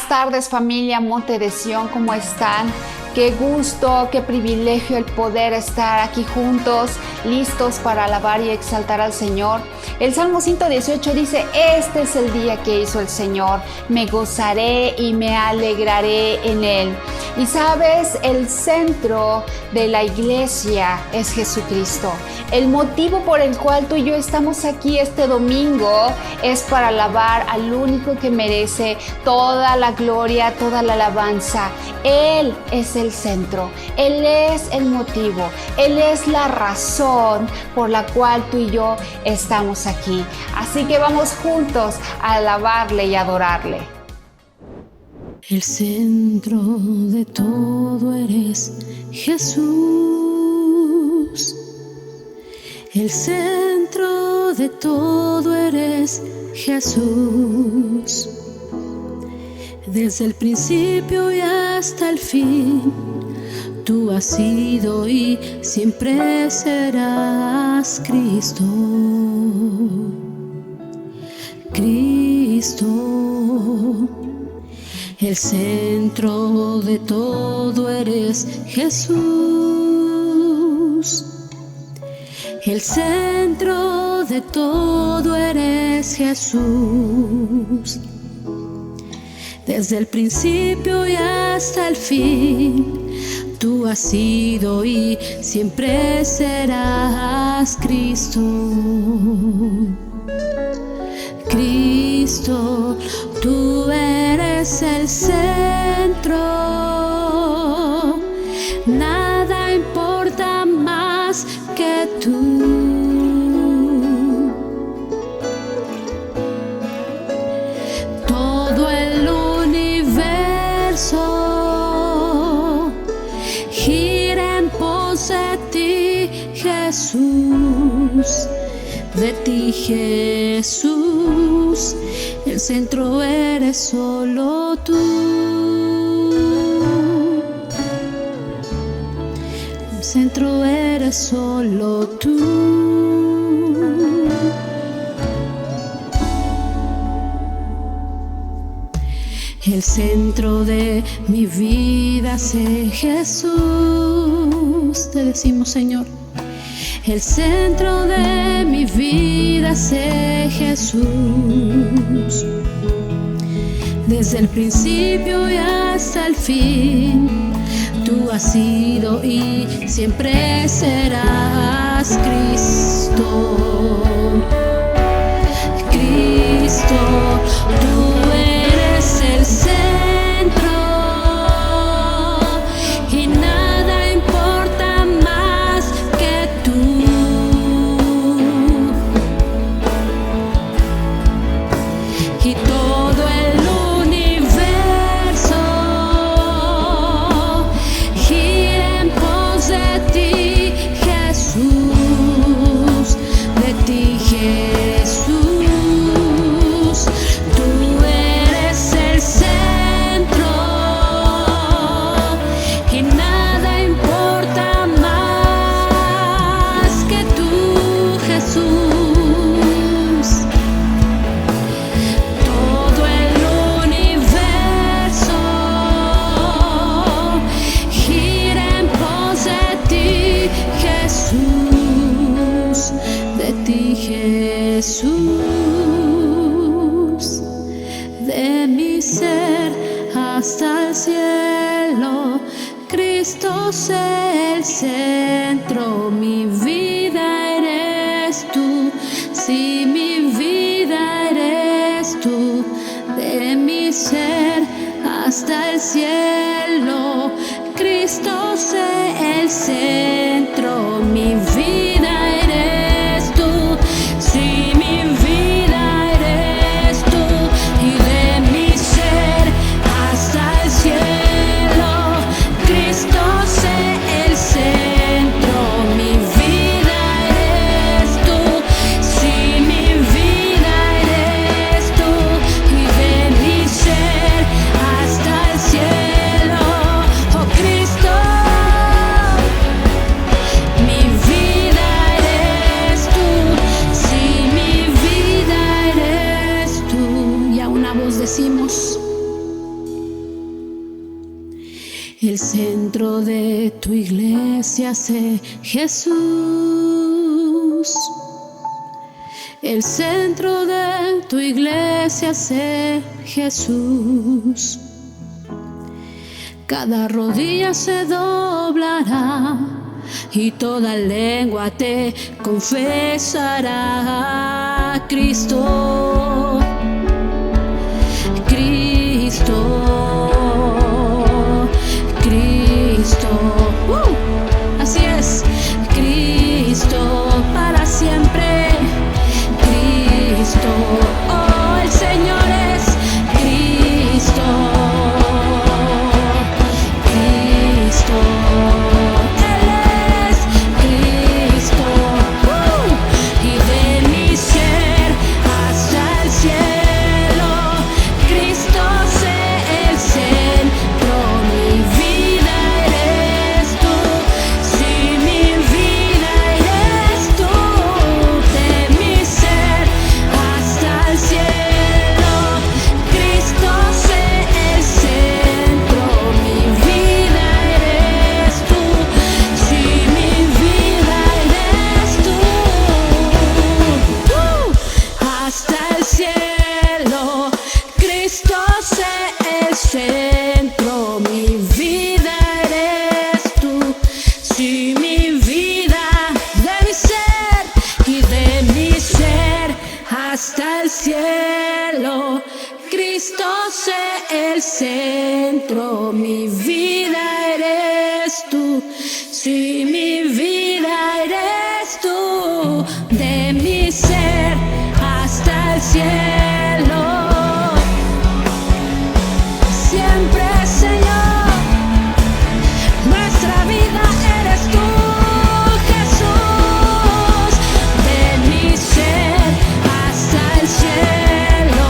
Buenas tardes, familia Monte de Sión, ¿cómo están? Qué gusto, qué privilegio el poder estar aquí juntos, listos para alabar y exaltar al Señor. El Salmo 118 dice: este es el día que hizo el Señor, me gozaré y me alegraré en él. Y sabes, el centro de la iglesia es Jesucristo. El motivo por el cual tú y yo estamos aquí este domingo es para alabar al único que merece toda la gloria, toda la alabanza. Él es el centro, Él es el motivo, Él es la razón por la cual tú y yo estamos aquí. Así que vamos juntos a alabarle y adorarle. El centro de todo eres Jesús. El centro de todo eres Jesús. Desde el principio y hasta el fin, tú has sido y siempre serás Cristo. Cristo. El centro de todo eres Jesús. El centro de todo eres Jesús. Desde el principio y hasta el fin, tú has sido y siempre serás Cristo. Cristo, tú eres el centro. Nada importa más que tú. Todo el universo gira en pos de ti, Jesús. De ti, Jesús, el centro eres solo tú. El centro eres solo tú. El centro de mi vida sé Jesús. Te decimos, Señor. El centro de mi vida sé Jesús. Desde el principio y hasta el fin, tú has sido y siempre serás Cristo. Cristo, tú eres el centro. Y nada importa más que tú. Y todo el universo gira en pos de ti, Jesús. De ti, Jesús. Tú eres el centro. Y nada importa más que tú, Jesús. Todo el universo gira en pos de ti, Jesús. De ti, Jesús. De mi ser hasta el cielo, Cristo es el centro. Mi vida eres tú. Sí, mi vida eres tú. De mi ser hasta el cielo, Cristo es el centro. Mi vida eres tú. Sí, mi vida eres tú. Y de mi ser hasta el cielo, Cristo es el centro. Mi vida eres tú. Sí, mi vida eres tú. Y de mi ser hasta el cielo. El centro de tu iglesia sé Jesús. El centro de tu iglesia sé Jesús. Cada rodilla se doblará y toda lengua te confesará. Cristo, Cristo, Cristo, así es, Cristo para siempre, Cristo, oh, el Señor es Cristo, Cristo, Él es Cristo, y de mi ser hasta el cielo, Cristo sé el centro, mi vida eres tú, si mi vida eres tú, de mi ser hasta el cielo, Cristo sé el centro, mi vida eres tú, si mi vida eres tú, hasta el cielo, Cristo sé el centro, mi vida eres tú, si mi vida de mi ser y de mi ser hasta el cielo, Cristo sé el centro, mi vida eres tú, si mi vida eres tú, de mi ser hasta el cielo. Siempre, Señor, nuestra vida eres tú, Jesús, de mi ser hasta el cielo,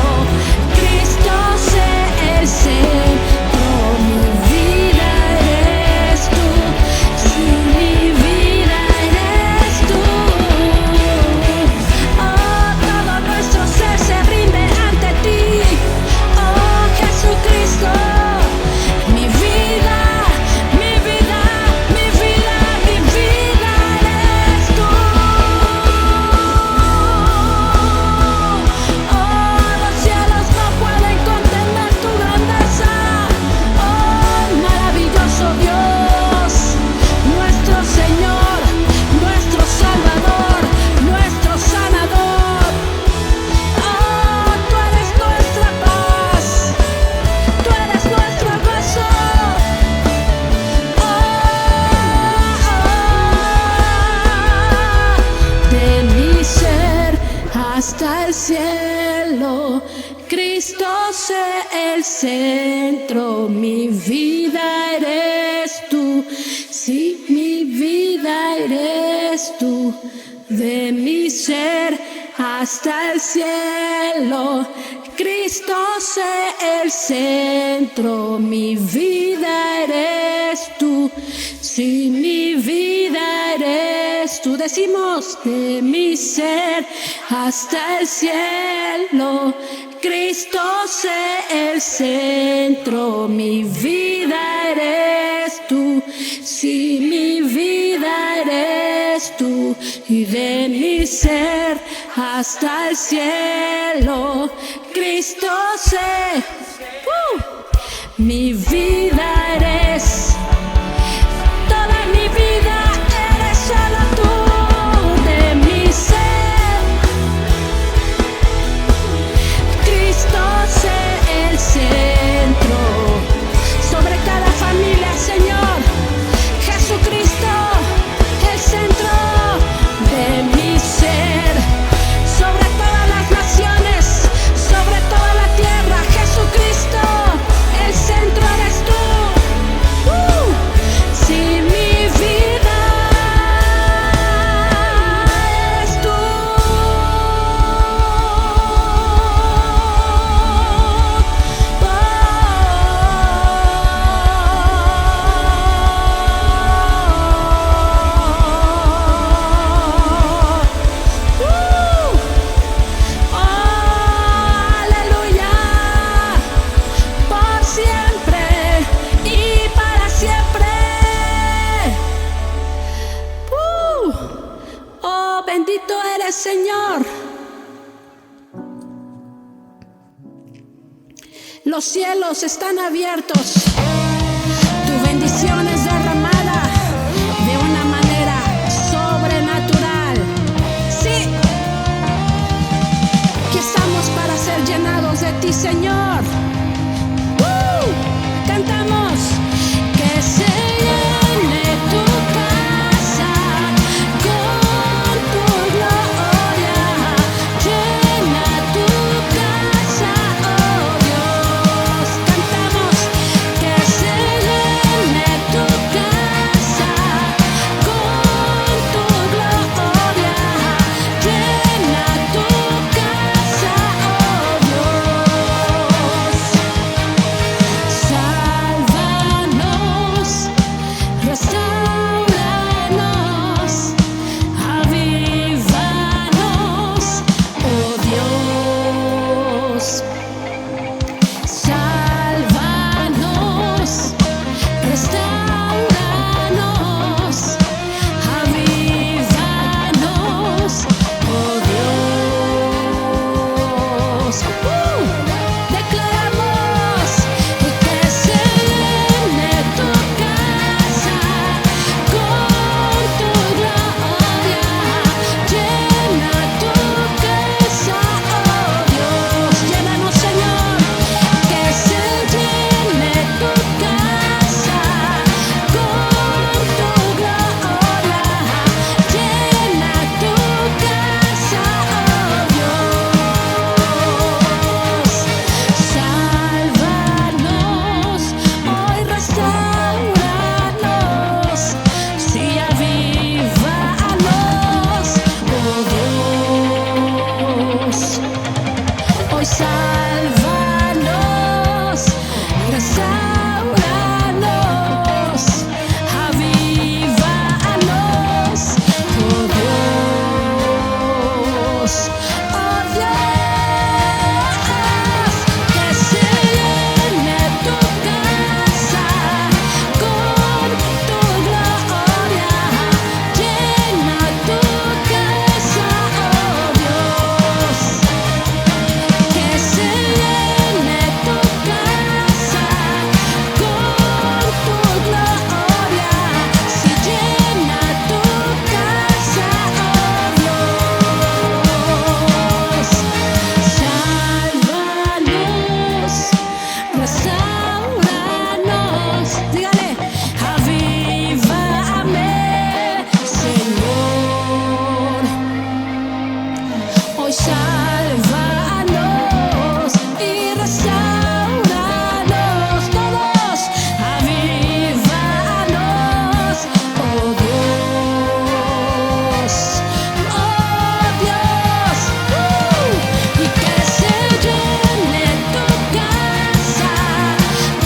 Cristo sé el centro, mi vida eres tú, si mi vida eres tú, oh, todo nuestro ser se rinde ante ti, oh, Jesucristo, mi vida, mi vida, mi vida, mi vida eres tú, oh, los cielos no pueden contener tu grandeza, oh, maravilloso Dios, nuestro Señor, nuestro Salvador, nuestro sanador, oh, tú eres nuestra paz, tú eres nuestro gozo, de mi ser hasta el cielo, Cristo sé el centro, mi vida eres tú, si mi vida eres tú, de mi ser hasta el cielo, Cristo sé el centro, mi vida eres tú, si mi vida eres tú, decimos, de mi ser hasta el cielo, Cristo sé el centro, mi vida eres tú, si mi vida eres tú, y de mi ser hasta el cielo, Cristo sé, mi vida eres, toda mi vida eres solo tú, de mi ser, Cristo sé el centro, sobre cada familia, Señor, Jesucristo, el centro de mi ser, sobre todas las naciones, sobre toda la tierra, Jesucristo, el centro eres tú, Señor. Los cielos están abiertos. Tu bendición es derramada de una manera sobrenatural. Sí, que estamos para ser llenados de ti, Señor. Cantamos. Que se llene tu casa con tu gloria. Llena tu casa, oh Dios. Cantamos. Que se llene tu casa con tu gloria. Llena tu casa, oh Dios. Sálvanos, restauranos, avívanos, oh Dios. Sálvanos, restauranos, avívanos, oh Dios. Declaramos que se llene tu casa con tu gloria. Llena tu casa, oh Dios. Llénanos, Señor. Que se llene tu casa con tu gloria. Llena tu casa, oh Dios. Sálvanos, hoy restauranos, sí, avívanos, oh Dios. Hoy sálvanos, restauranos, avívanos, oh Dios. Oh Dios, que se llene tu casa con tu gloria. Llena tu casa, oh Dios. Que se llene tu casa con tu gloria. Si llena tu casa, oh Dios. Sálvanos, restauranos. Dígale, avívame, Señor. Hoy sálvanos y restauranos todos. Avívanos, oh Dios. Oh Dios. Y que se llene tu casa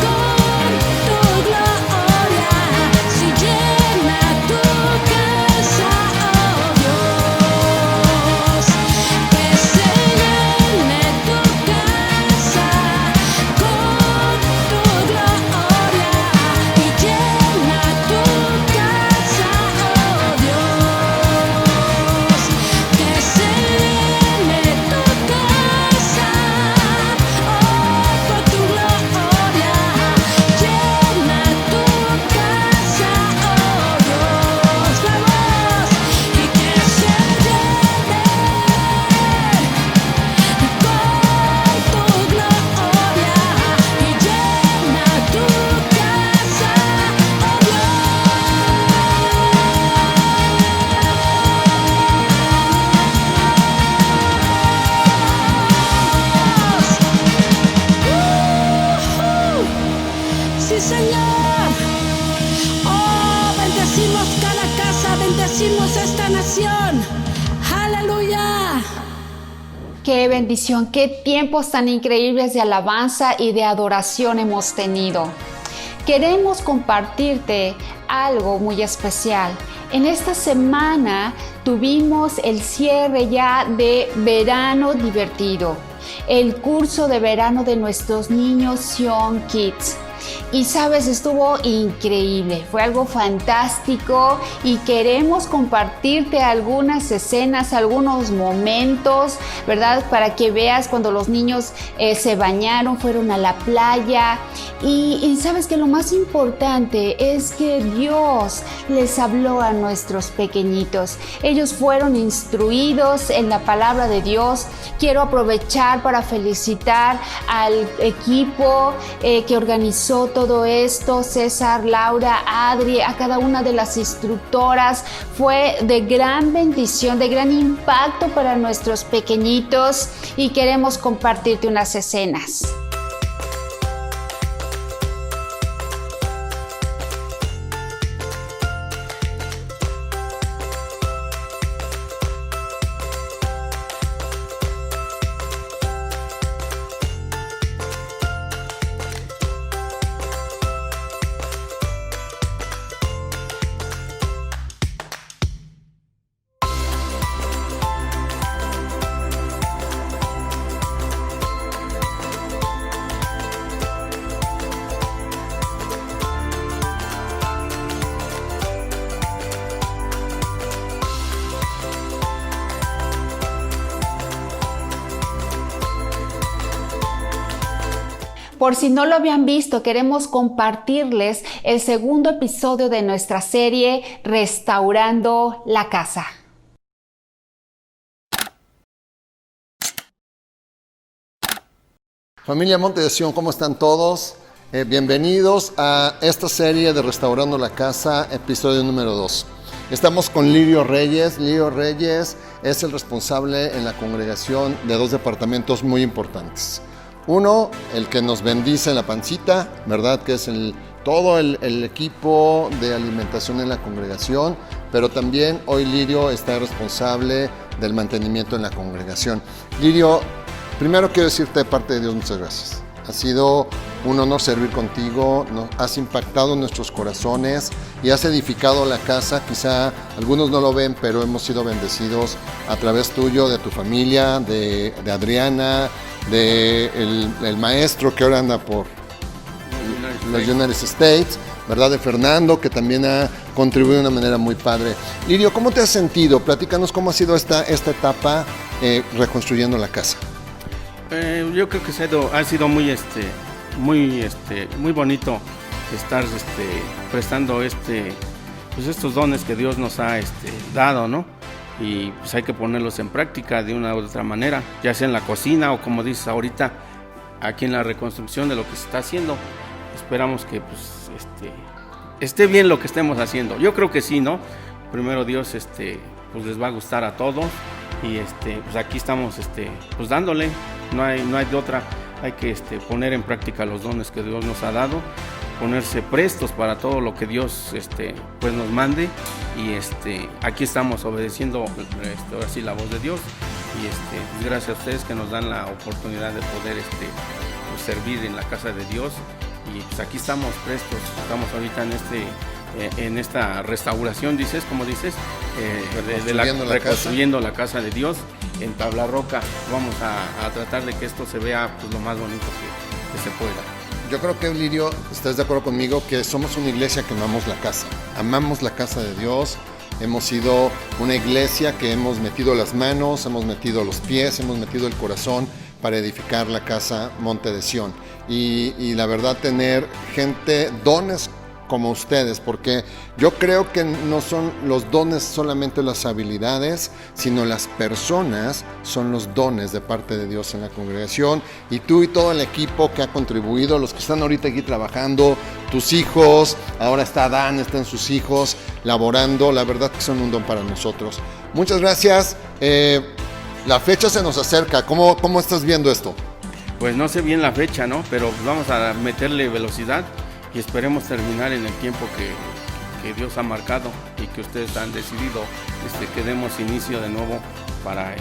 con tu gloria. Si llena tu casa, oh Dios. Que se llene tu casa con tu gloria. Y llena tu casa, oh Dios. Que se llene tu casa, oh, con tu gloria. Llena tu casa, oh Dios. Vamos. Y que se llene con tu gloria. Y llena tu casa, oh Dios. Sí, Señor. Oh, bendecimos cada casa, bendecimos esta nación. Aleluya. Qué bendición, qué tiempos tan increíbles de alabanza y de adoración hemos tenido. Queremos compartirte algo muy especial. En esta semana tuvimos el cierre ya de Verano Divertido, el curso de verano de nuestros niños Sion Kids. y sabes, estuvo increíble, fue algo fantástico y queremos compartirte algunas escenas, algunos momentos, ¿verdad? Para que veas cuando los niños se bañaron, fueron a la playa y sabes que lo más importante es que Dios les habló a nuestros pequeñitos. Ellos fueron instruidos en la palabra de Dios. Quiero aprovechar para felicitar al equipo que organizó todo esto, César, Laura, Adri, a cada una de las instructoras. Fue de gran bendición, de gran impacto para nuestros pequeñitos y queremos compartirte unas escenas. Por si no lo habían visto, queremos compartirles el segundo episodio de nuestra serie Restaurando la Casa. Familia Monte de Sion, ¿cómo están todos? Bienvenidos a esta serie de Restaurando la Casa, episodio número 2. Estamos con Lirio Reyes. Lirio Reyes es el responsable en la congregación de 2 departamentos muy importantes. Uno, el que nos bendice en la pancita, ¿verdad? Que es todo el equipo de alimentación en la congregación, pero también hoy Lirio está responsable del mantenimiento en la congregación. Lirio, primero quiero decirte de parte de Dios muchas gracias. Ha sido un honor servir contigo, has impactado nuestros corazones y has edificado la casa. Quizá algunos no lo ven, pero hemos sido bendecidos a través tuyo, de tu familia, de Adriana, el maestro que ahora anda por los United States, ¿verdad? De Fernando, que también ha contribuido de una manera muy padre. Lirio, ¿cómo te has sentido? Platícanos cómo ha sido esta etapa reconstruyendo la casa. Yo creo que ha sido muy bonito estar prestando pues estos dones que Dios nos ha dado, ¿no? Y pues hay que ponerlos en práctica de una u otra manera, ya sea en la cocina o como dices ahorita, aquí en la reconstrucción de lo que se está haciendo. Esperamos que pues esté bien lo que estemos haciendo. Yo creo que sí, ¿no? Primero Dios pues les va a gustar a todos y pues aquí estamos pues dándole, no hay de otra. Hay que poner en práctica los dones que Dios nos ha dado, ponerse prestos para todo lo que Dios pues nos mande y aquí estamos obedeciendo ahora sí la voz de Dios y pues gracias a ustedes que nos dan la oportunidad de poder pues servir en la casa de Dios y pues aquí estamos prestos, estamos ahorita en esta restauración, reconstruyendo la casa de Dios en tabla roca. Vamos a tratar de que esto se vea pues lo más bonito que se pueda. Yo creo que, Lirio, estás de acuerdo conmigo que somos una iglesia que amamos la casa de Dios. Hemos sido una iglesia que hemos metido las manos, hemos metido los pies, hemos metido el corazón para edificar la casa Monte de Sion. Y la verdad, tener gente, dones como ustedes, porque yo creo que no son los dones solamente las habilidades, sino las personas son los dones de parte de Dios en la congregación, y tú y todo el equipo que ha contribuido, los que están ahorita aquí trabajando, tus hijos, ahora está Dan, están sus hijos laborando, la verdad que son un don para nosotros. Muchas gracias. La fecha se nos acerca. ¿Cómo estás viendo esto? Pues no sé bien la fecha, ¿no? Pero vamos a meterle velocidad y esperemos terminar en el tiempo que Dios ha marcado y que ustedes han decidido que demos inicio de nuevo para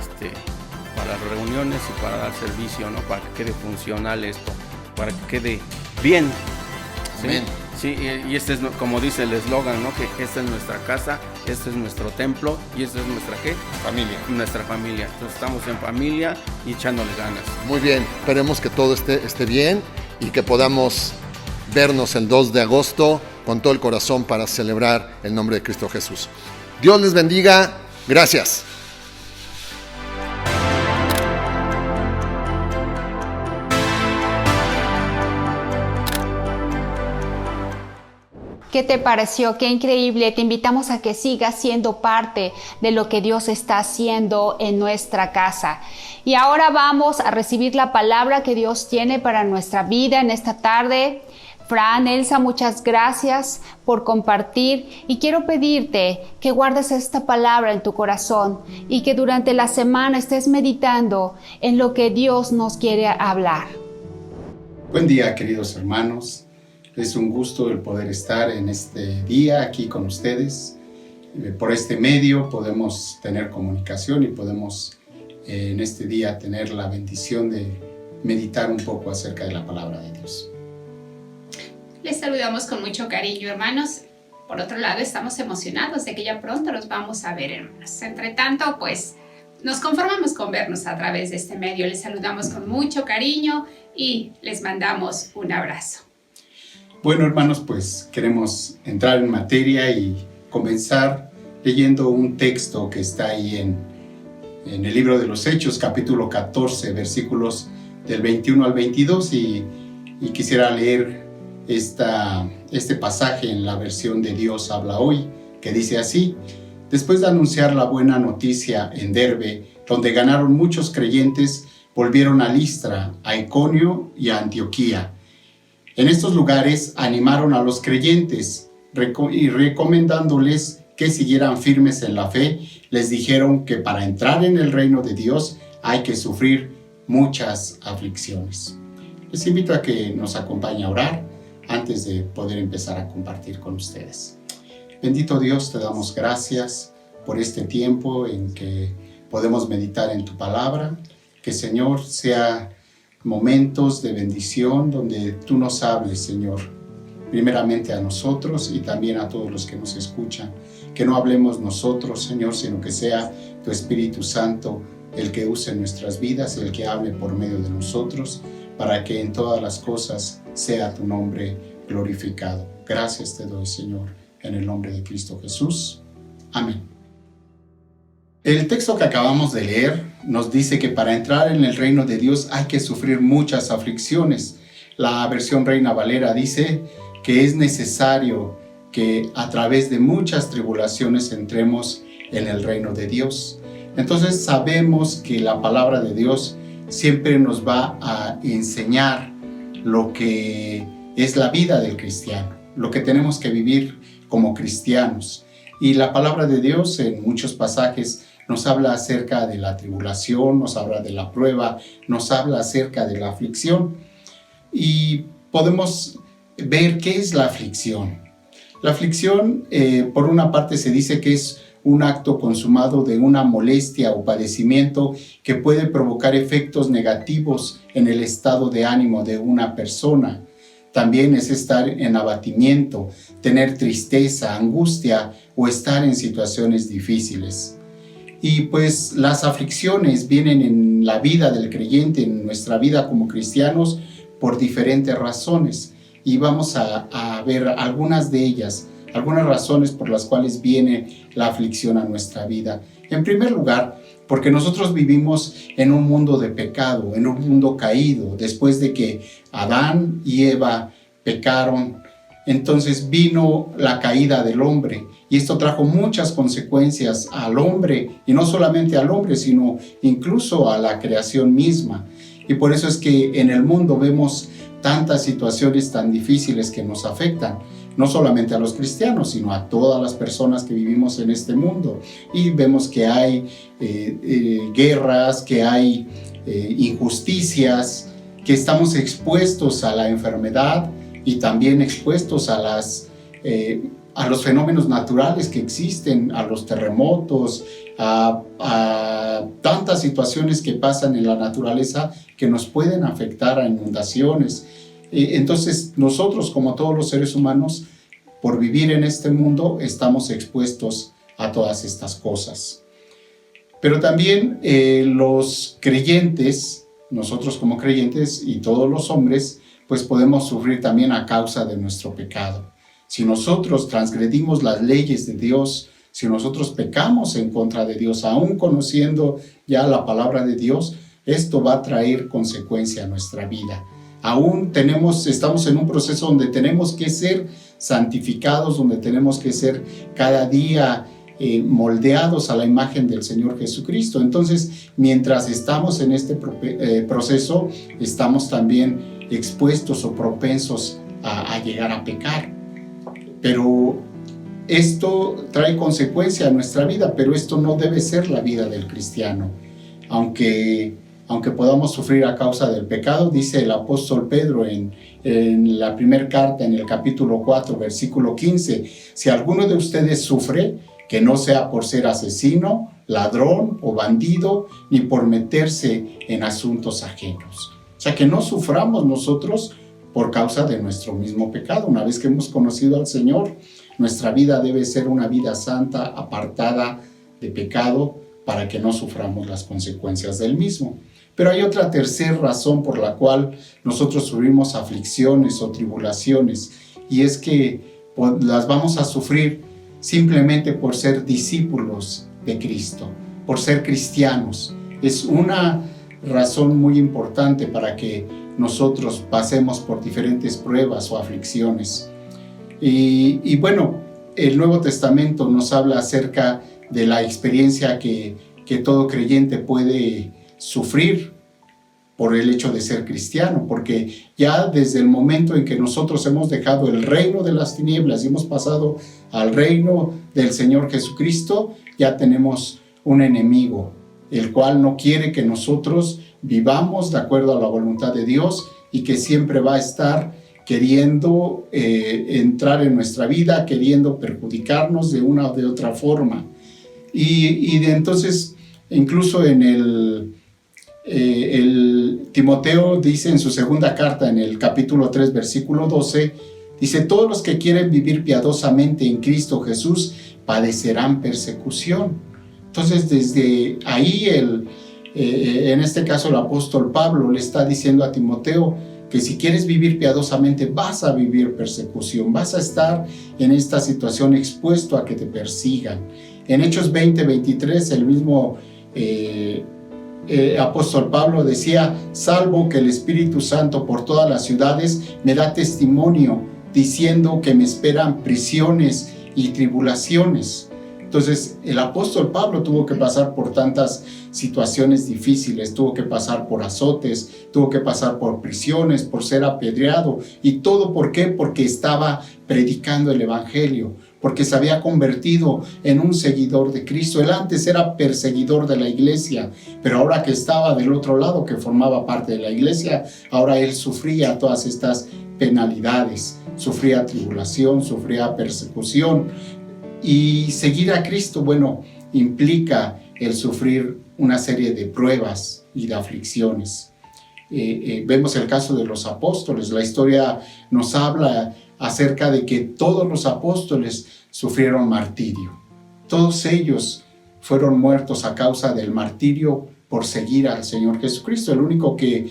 reuniones y para dar servicio, ¿no? Para que quede funcional esto, para que quede bien. ¿Sí? Bien. Sí, y este es, como dice el eslogan, ¿no? Que esta es nuestra casa, este es nuestro templo y esta es nuestra ¿qué? Familia. Nuestra familia. Entonces estamos en familia y echándole ganas. Muy bien, esperemos que todo esté bien y que podamos vernos el 2 de agosto con todo el corazón para celebrar el nombre de Cristo Jesús. Dios les bendiga. Gracias. ¿Qué te pareció? Qué increíble. Te invitamos a que sigas siendo parte de lo que Dios está haciendo en nuestra casa. Y ahora vamos a recibir la palabra que Dios tiene para nuestra vida en esta tarde. Fran, Elsa, muchas gracias por compartir y quiero pedirte que guardes esta palabra en tu corazón y que durante la semana estés meditando en lo que Dios nos quiere hablar. Buen día, queridos hermanos. Es un gusto el poder estar en este día aquí con ustedes. Por este medio podemos tener comunicación y podemos en este día tener la bendición de meditar un poco acerca de la palabra de Dios. Les saludamos con mucho cariño, hermanos. Por otro lado, estamos emocionados de que ya pronto los vamos a ver, hermanos. Entre tanto, pues, nos conformamos con vernos a través de este medio. Les saludamos con mucho cariño y les mandamos un abrazo. Bueno, hermanos, pues queremos entrar en materia y comenzar leyendo un texto que está ahí en el libro de los Hechos, capítulo 14, versículos del 21 al 22, y quisiera leer este pasaje en la versión de Dios habla hoy, que dice así: después de anunciar la buena noticia en Derbe, donde ganaron muchos creyentes, volvieron a Listra, a Iconio y a Antioquía. En estos lugares animaron a los creyentes y recomendándoles que siguieran firmes en la fe, les dijeron que para entrar en el reino de Dios hay que sufrir muchas aflicciones. Les invito a que nos acompañen a orar antes de poder empezar a compartir con ustedes. Bendito Dios, te damos gracias por este tiempo en que podemos meditar en tu palabra. Que, Señor, sea momentos de bendición donde tú nos hables, Señor, primeramente a nosotros y también a todos los que nos escuchan. Que no hablemos nosotros, Señor, sino que sea tu Espíritu Santo el que use nuestras vidas, el que hable por medio de nosotros, para que en todas las cosas sea tu nombre glorificado. Gracias te doy, Señor, en el nombre de Cristo Jesús. Amén. El texto que acabamos de leer nos dice que para entrar en el reino de Dios hay que sufrir muchas aflicciones. La versión Reina Valera dice que es necesario que a través de muchas tribulaciones entremos en el reino de Dios. Entonces sabemos que la palabra de Dios siempre nos va a enseñar lo que es la vida del cristiano, lo que tenemos que vivir como cristianos. Y la palabra de Dios en muchos pasajes nos habla acerca de la tribulación, nos habla de la prueba, nos habla acerca de la aflicción. Y podemos ver qué es la aflicción. La aflicción, por una parte, se dice que es un acto consumado de una molestia o padecimiento que puede provocar efectos negativos en el estado de ánimo de una persona. También es estar en abatimiento, tener tristeza, angustia o estar en situaciones difíciles. Y pues las aflicciones vienen en la vida del creyente, en nuestra vida como cristianos, por diferentes razones. Y vamos a ver algunas de ellas, algunas razones por las cuales viene la aflicción a nuestra vida. En primer lugar, porque nosotros vivimos en un mundo de pecado, en un mundo caído. Después de que Adán y Eva pecaron, entonces vino la caída del hombre. Y esto trajo muchas consecuencias al hombre, y no solamente al hombre, sino incluso a la creación misma. Y por eso es que en el mundo vemos tantas situaciones tan difíciles que nos afectan, no solamente a los cristianos, sino a todas las personas que vivimos en este mundo. Y vemos que hay guerras, que hay injusticias, que estamos expuestos a la enfermedad y también expuestos a los fenómenos naturales que existen, a los terremotos, a tantas situaciones que pasan en la naturaleza que nos pueden afectar, a inundaciones. Entonces nosotros, como todos los seres humanos, por vivir en este mundo, estamos expuestos a todas estas cosas. Pero también los creyentes, nosotros como creyentes y todos los hombres, pues podemos sufrir también a causa de nuestro pecado. Si nosotros transgredimos las leyes de Dios, si nosotros pecamos en contra de Dios, aún conociendo ya la palabra de Dios, esto va a traer consecuencia a nuestra vida. Aún estamos en un proceso donde tenemos que ser santificados, donde tenemos que ser cada día moldeados a la imagen del Señor Jesucristo. Entonces, mientras estamos en este proceso, estamos también expuestos o propensos a llegar a pecar. Pero esto trae consecuencia a nuestra vida, pero esto no debe ser la vida del cristiano. Aunque podamos sufrir a causa del pecado, dice el apóstol Pedro en la primera carta, en el capítulo 4, versículo 15, si alguno de ustedes sufre, que no sea por ser asesino, ladrón o bandido, ni por meterse en asuntos ajenos. O sea, que no suframos nosotros por causa de nuestro mismo pecado. Una vez que hemos conocido al Señor, nuestra vida debe ser una vida santa, apartada de pecado, para que no suframos las consecuencias del mismo. Pero hay otra tercera razón por la cual nosotros sufrimos aflicciones o tribulaciones, y es que las vamos a sufrir simplemente por ser discípulos de Cristo, por ser cristianos. Es una razón muy importante para que nosotros pasemos por diferentes pruebas o aflicciones. Y bueno, el Nuevo Testamento nos habla acerca de la experiencia que todo creyente puede sufrir por el hecho de ser cristiano, porque ya desde el momento en que nosotros hemos dejado el reino de las tinieblas y hemos pasado al reino del Señor Jesucristo, ya tenemos un enemigo, el cual no quiere que nosotros vivamos de acuerdo a la voluntad de Dios y que siempre va a estar queriendo entrar en nuestra vida, queriendo perjudicarnos de una o de otra forma. Entonces, incluso en el Timoteo dice en su segunda carta, en el capítulo 3, versículo 12, dice, todos los que quieren vivir piadosamente en Cristo Jesús padecerán persecución. Entonces, desde ahí, en este caso el apóstol Pablo le está diciendo a Timoteo que si quieres vivir piadosamente vas a vivir persecución, vas a estar en esta situación expuesto a que te persigan. En Hechos 20:23 el mismo apóstol Pablo decía, salvo que el Espíritu Santo por todas las ciudades me da testimonio diciendo que me esperan prisiones y tribulaciones. Entonces el apóstol Pablo tuvo que pasar por tantas situaciones difíciles, tuvo que pasar por azotes, tuvo que pasar por prisiones, por ser apedreado. ¿Y todo por qué? Porque estaba predicando el evangelio, porque se había convertido en un seguidor de Cristo. Él antes era perseguidor de la iglesia, pero ahora que estaba del otro lado, que formaba parte de la iglesia, ahora él sufría todas estas penalidades, sufría tribulación, sufría persecución. Y seguir a Cristo, bueno, implica el sufrir una serie de pruebas y de aflicciones. Vemos el caso de los apóstoles. La historia nos habla acerca de que todos los apóstoles sufrieron martirio. Todos ellos fueron muertos a causa del martirio por seguir al Señor Jesucristo. El único que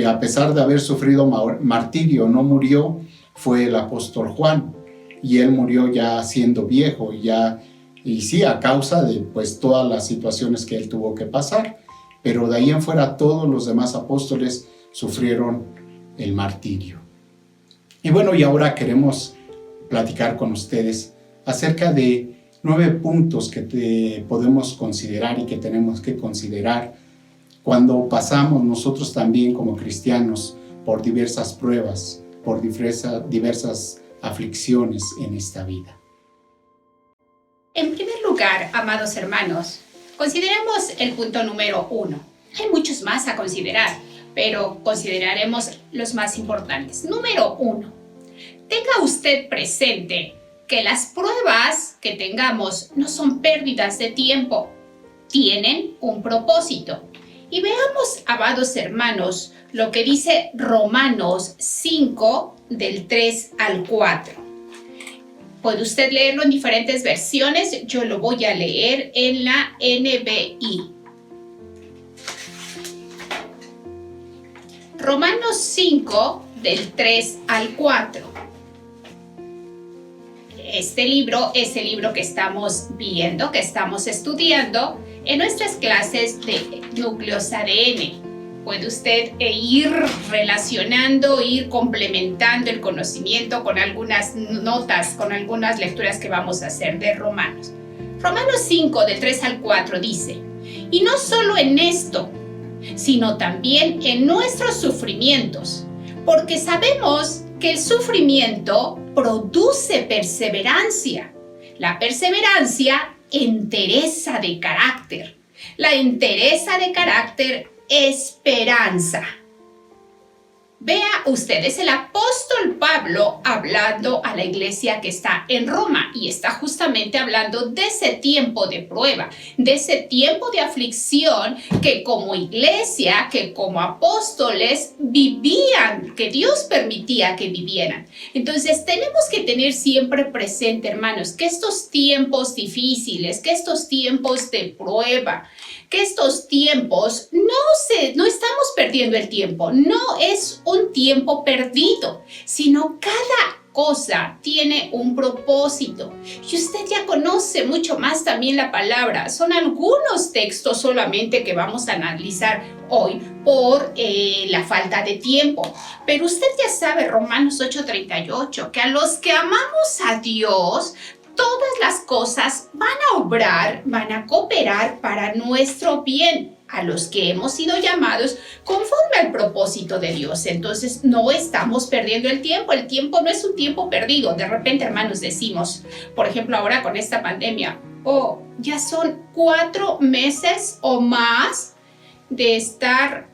a pesar de haber sufrido martirio no murió fue el apóstol Juan. Y él murió ya siendo viejo y sí, a causa de pues todas las situaciones que él tuvo que pasar. Pero de ahí en fuera todos los demás apóstoles sufrieron el martirio. Y bueno, y ahora queremos platicar con ustedes acerca de 9 puntos que podemos considerar y que tenemos que considerar cuando pasamos nosotros también como cristianos por diversas pruebas, por diversas aflicciones en esta vida. En primer lugar, amados hermanos, consideremos el punto número 1. Hay muchos más a considerar, pero consideraremos los más importantes. Número 1. Tenga usted presente que las pruebas que tengamos no son pérdidas de tiempo, tienen un propósito. Y veamos, amados hermanos, lo que dice Romanos 5, del 3 al 4. Puede usted leerlo en diferentes versiones, yo lo voy a leer en la NBI. Romanos 5, del 3 al 4. Este libro es el libro que estamos viendo, que estamos estudiando en nuestras clases de núcleos ADN. Puede usted ir relacionando, ir complementando el conocimiento con algunas notas, con algunas lecturas que vamos a hacer de Romanos. Romanos 5, del 3 al 4 dice: y no solo en esto, sino también en nuestros sufrimientos, porque sabemos que el sufrimiento produce perseverancia. La perseverancia, entereza de carácter. La entereza de carácter, esperanza. Vea usted, es el apóstol Pablo hablando a la iglesia que está en Roma y está justamente hablando de ese tiempo de prueba, de ese tiempo de aflicción que como iglesia, que como apóstoles vivían, que Dios permitía que vivieran. Entonces tenemos que tener siempre presente, hermanos, que estos tiempos difíciles, que estos tiempos de prueba, que estos tiempos no estamos perdiendo el tiempo, no es un tiempo perdido, sino cada cosa tiene un propósito. Y usted ya conoce mucho más también la palabra. Son algunos textos solamente que vamos a analizar hoy por la falta de tiempo. Pero usted ya sabe, Romanos 8:38, que a los que amamos a Dios, todas las cosas van a obrar, van a cooperar para nuestro bien, a los que hemos sido llamados conforme al propósito de Dios. Entonces no estamos perdiendo el tiempo no es un tiempo perdido. De repente, hermanos, decimos, por ejemplo, ahora con esta pandemia, ya son 4 meses o más de estar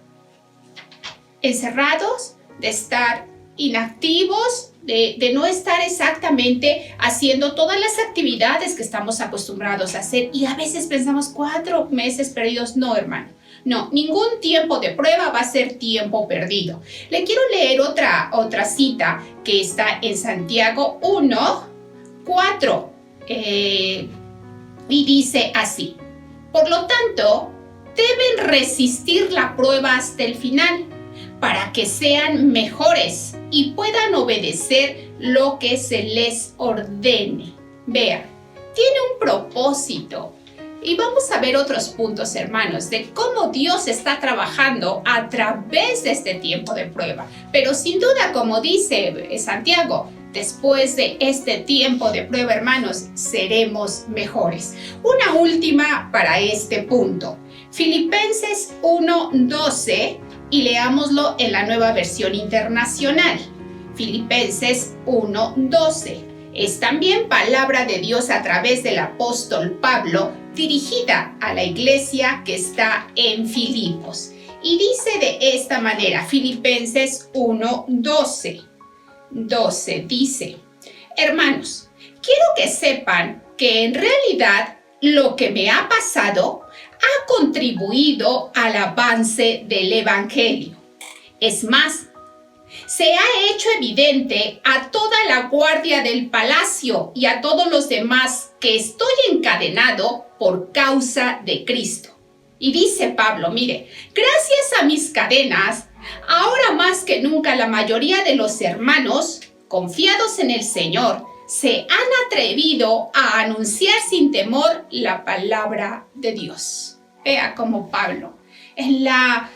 encerrados, de estar inactivos, de no estar exactamente haciendo todas las actividades que estamos acostumbrados a hacer, y a veces pensamos 4 meses perdidos. No, hermano, no, ningún tiempo de prueba va a ser tiempo perdido. Le quiero leer otra cita que está en Santiago 1:4 y dice así: por lo tanto, deben resistir la prueba hasta el final, para que sean mejores y puedan obedecer lo que se les ordene. Vea, tiene un propósito. Y vamos a ver otros puntos, hermanos, de cómo Dios está trabajando a través de este tiempo de prueba. Pero sin duda, como dice Santiago, después de este tiempo de prueba, hermanos, seremos mejores. Una última para este punto. Filipenses 1:12, y leámoslo en la Nueva Versión Internacional. Filipenses 1:12. Es también palabra de Dios a través del apóstol Pablo, dirigida a la iglesia que está en Filipos. Y dice de esta manera, Filipenses 1:12. Dice: hermanos, quiero que sepan que en realidad lo que me ha pasado ha contribuido al avance del Evangelio. Es más, se ha hecho evidente a toda la guardia del palacio y a todos los demás que estoy encadenado por causa de Cristo. Y dice Pablo, mire, gracias a mis cadenas, ahora más que nunca la mayoría de los hermanos, confiados en el Señor, se han atrevido a anunciar sin temor la palabra de Dios. Vea cómo Pablo, en la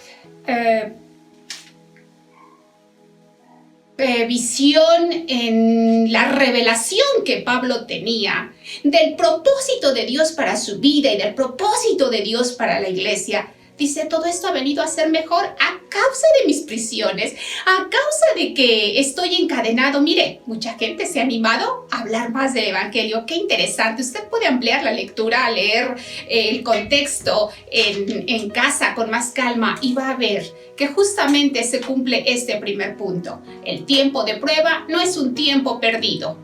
visión, en la revelación que Pablo tenía del propósito de Dios para su vida y del propósito de Dios para la iglesia, dice, todo esto ha venido a ser mejor a causa de mis prisiones, a causa de que estoy encadenado. Mire, mucha gente se ha animado a hablar más del Evangelio. Qué interesante. Usted puede ampliar la lectura, leer el contexto en casa con más calma y va a ver que justamente se cumple este primer punto. El tiempo de prueba no es un tiempo perdido.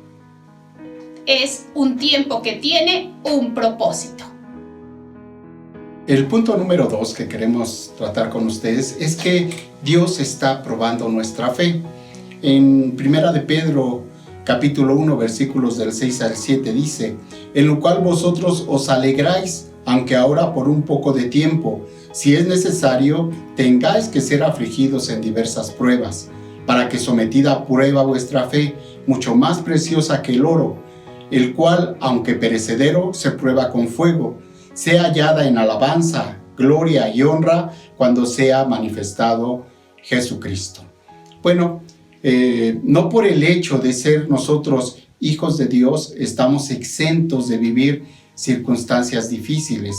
Es un tiempo que tiene un propósito. El punto número 2 que queremos tratar con ustedes es que Dios está probando nuestra fe. En 1 de Pedro, capítulo 1, versículos del 6 al 7 dice: en lo cual vosotros os alegráis, aunque ahora por un poco de tiempo, si es necesario, tengáis que ser afligidos en diversas pruebas, para que sometida a prueba vuestra fe, mucho más preciosa que el oro, el cual, aunque perecedero, se prueba con fuego, sea hallada en alabanza, gloria y honra cuando sea manifestado Jesucristo. Bueno, no por el hecho de ser nosotros hijos de Dios estamos exentos de vivir circunstancias difíciles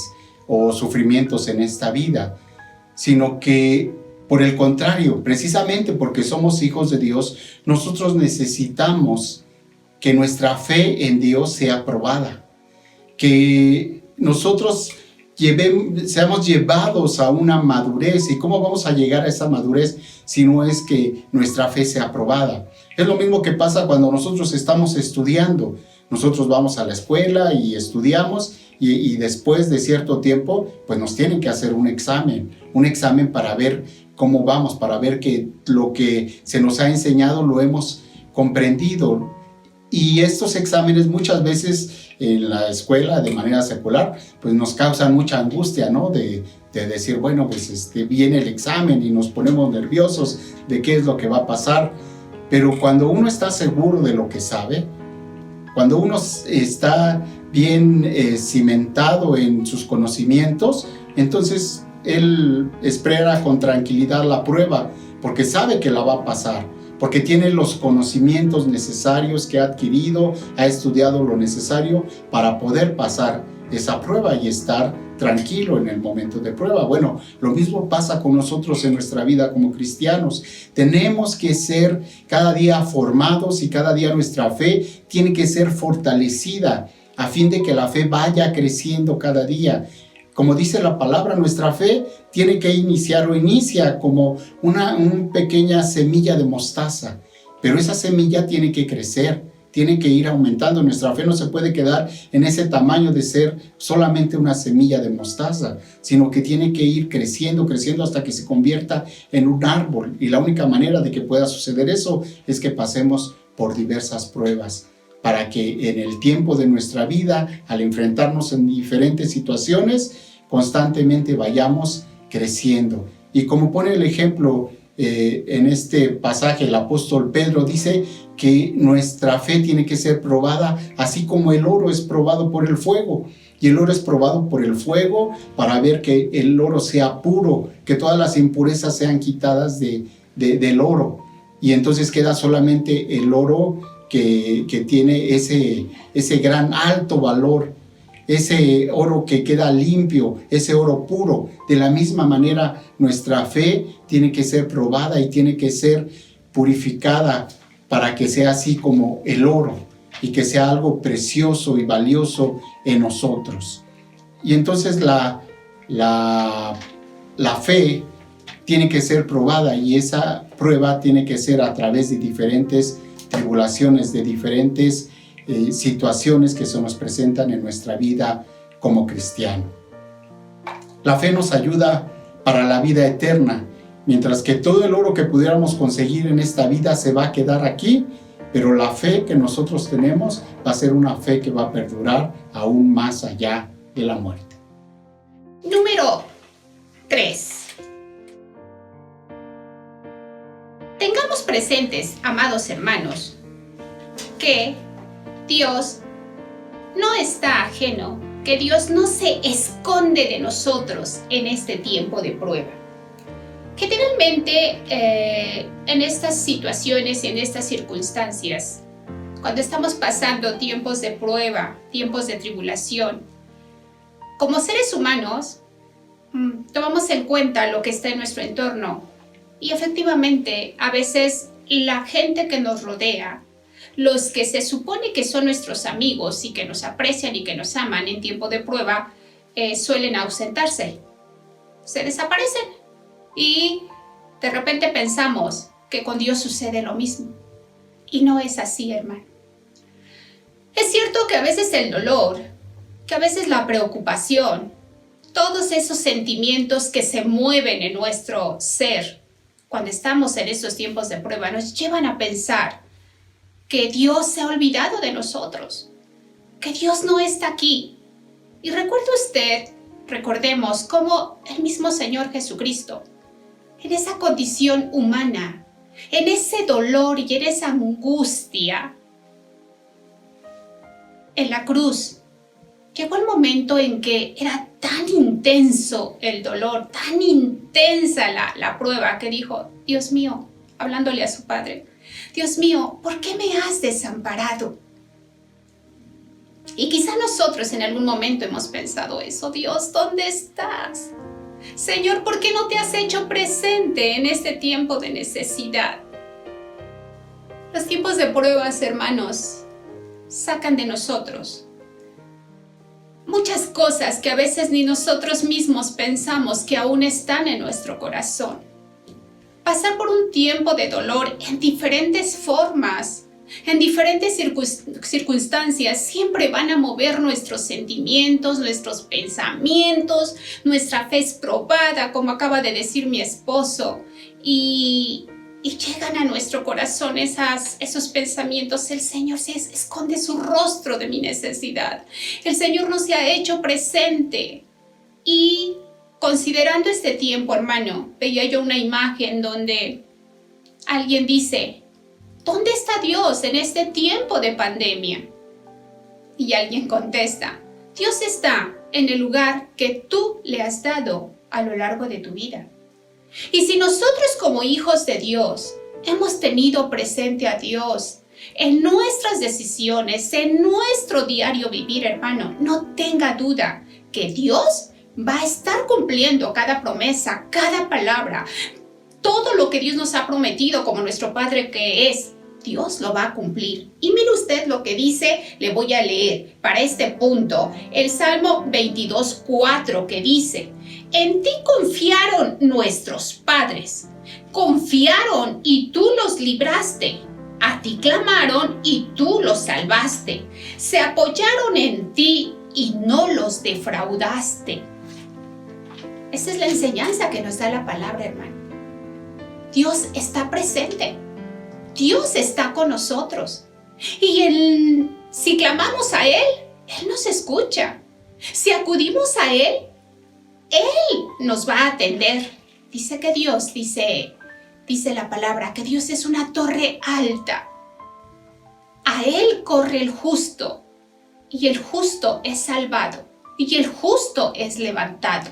o sufrimientos en esta vida, sino que por el contrario, precisamente porque somos hijos de Dios, nosotros necesitamos que nuestra fe en Dios sea probada, que nosotros seamos llevados a una madurez. ¿Y cómo vamos a llegar a esa madurez si no es que nuestra fe sea probada? Es lo mismo que pasa cuando nosotros estamos estudiando. Nosotros vamos a la escuela y estudiamos y después de cierto tiempo pues nos tienen que hacer un examen para ver cómo vamos, para ver que lo que se nos ha enseñado lo hemos comprendido. Y estos exámenes muchas veces en la escuela de manera secular pues nos causan mucha angustia, ¿no? De decir, bueno, pues viene el examen y nos ponemos nerviosos de qué es lo que va a pasar. Pero cuando uno está seguro de lo que sabe, cuando uno está bien cimentado en sus conocimientos, entonces él espera con tranquilidad la prueba, porque sabe que la va a pasar, porque tiene los conocimientos necesarios que ha adquirido, ha estudiado lo necesario para poder pasar esa prueba y estar tranquilo en el momento de prueba. Bueno, lo mismo pasa con nosotros en nuestra vida como cristianos. Tenemos que ser cada día formados y cada día nuestra fe tiene que ser fortalecida a fin de que la fe vaya creciendo cada día. Como dice la palabra, nuestra fe tiene que iniciar o inicia como una pequeña semilla de mostaza, pero esa semilla tiene que crecer, tiene que ir aumentando. Nuestra fe no se puede quedar en ese tamaño de ser solamente una semilla de mostaza, sino que tiene que ir creciendo hasta que se convierta en un árbol. Y la única manera de que pueda suceder eso es que pasemos por diversas pruebas, para que en el tiempo de nuestra vida, al enfrentarnos en diferentes situaciones, constantemente vayamos creciendo. Y como pone el ejemplo en este pasaje, el apóstol Pedro dice que nuestra fe tiene que ser probada, así como el oro es probado por el fuego. Y el oro es probado por el fuego para ver que el oro sea puro, que todas las impurezas sean quitadas del oro. Y entonces queda solamente el oro que tiene ese gran alto valor, ese oro que queda limpio, ese oro puro. De la misma manera, nuestra fe tiene que ser probada y tiene que ser purificada para que sea así como el oro y que sea algo precioso y valioso en nosotros. Y entonces la fe tiene que ser probada, y esa prueba tiene que ser a través de diferentes tribulaciones, de diferentes situaciones que se nos presentan en nuestra vida como cristiano. La fe nos ayuda para la vida eterna, mientras que todo el oro que pudiéramos conseguir en esta vida se va a quedar aquí, pero la fe que nosotros tenemos va a ser una fe que va a perdurar aún más allá de la muerte. Número 3. Tengamos presentes, amados hermanos, que Dios no está ajeno, que Dios no se esconde de nosotros en este tiempo de prueba. Generalmente en estas situaciones, en estas circunstancias, cuando estamos pasando tiempos de prueba, tiempos de tribulación, como seres humanos, tomamos en cuenta lo que está en nuestro entorno, y efectivamente a veces la gente que nos rodea, los que se supone que son nuestros amigos y que nos aprecian y que nos aman en tiempo de prueba, suelen ausentarse, se desaparecen. Y de repente pensamos que con Dios sucede lo mismo. Y no es así, hermano. Es cierto que a veces el dolor, que a veces la preocupación, todos esos sentimientos que se mueven en nuestro ser cuando estamos en esos tiempos de prueba nos llevan a pensar que Dios se ha olvidado de nosotros, que Dios no está aquí. Y recordemos cómo el mismo Señor Jesucristo, en esa condición humana, en ese dolor y en esa angustia. En la cruz llegó el momento en que era tan intenso el dolor, tan intensa la prueba, que dijo: Dios mío, hablándole a su padre, Dios mío, ¿por qué me has desamparado? Y quizá nosotros en algún momento hemos pensado eso: Dios, ¿dónde estás? Señor, ¿por qué no te has hecho presente en este tiempo de necesidad? Los tiempos de pruebas, hermanos, sacan de nosotros muchas cosas que a veces ni nosotros mismos pensamos que aún están en nuestro corazón. Pasar por un tiempo de dolor en diferentes formas, en diferentes circunstancias, siempre van a mover nuestros sentimientos, nuestros pensamientos. Nuestra fe es probada, como acaba de decir mi esposo, y llegan a nuestro corazón esos pensamientos. El Señor se esconde su rostro de mi necesidad. El Señor no se ha hecho presente. Y considerando este tiempo, hermano, veía yo una imagen donde alguien dice: ¿dónde está Dios en este tiempo de pandemia? Y alguien contesta: Dios está en el lugar que tú le has dado a lo largo de tu vida. Y si nosotros como hijos de Dios hemos tenido presente a Dios en nuestras decisiones, en nuestro diario vivir, hermano, no tenga duda que Dios va a estar cumpliendo cada promesa, cada palabra. Todo lo que Dios nos ha prometido como nuestro Padre que es, Dios lo va a cumplir. Y mire usted lo que dice, le voy a leer para este punto, el Salmo 22:4, que dice: en ti confiaron nuestros padres, confiaron y tú los libraste. A ti clamaron y tú los salvaste. Se apoyaron en ti y no los defraudaste. Esa es la enseñanza que nos da la palabra, hermano. Dios está presente. Dios está con nosotros. Y si clamamos a Él, Él nos escucha. Si acudimos a Él, Él nos va a atender. Dice que Dios, dice la palabra, que Dios es una torre alta. A Él corre el justo, y el justo es salvado, y el justo es levantado.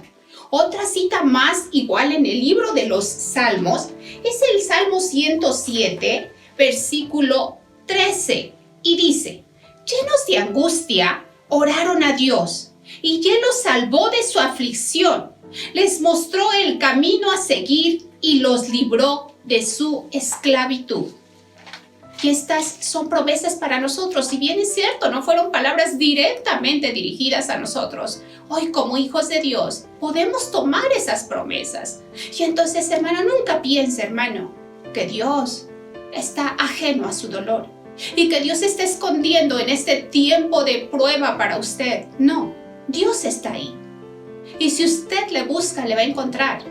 Otra cita más, igual en el libro de los Salmos, es el Salmo 107, versículo 13, y dice: llenos de angustia, oraron a Dios, y Él los salvó de su aflicción. Les mostró el camino a seguir y los libró de su esclavitud. Y estas son promesas para nosotros. Si bien es cierto, no fueron palabras directamente dirigidas a nosotros, hoy como hijos de Dios podemos tomar esas promesas. Y entonces, hermano, nunca piense, hermano, que Dios está ajeno a su dolor y que Dios está escondiendo en este tiempo de prueba para usted. No, Dios está ahí. Y si usted le busca, le va a encontrar.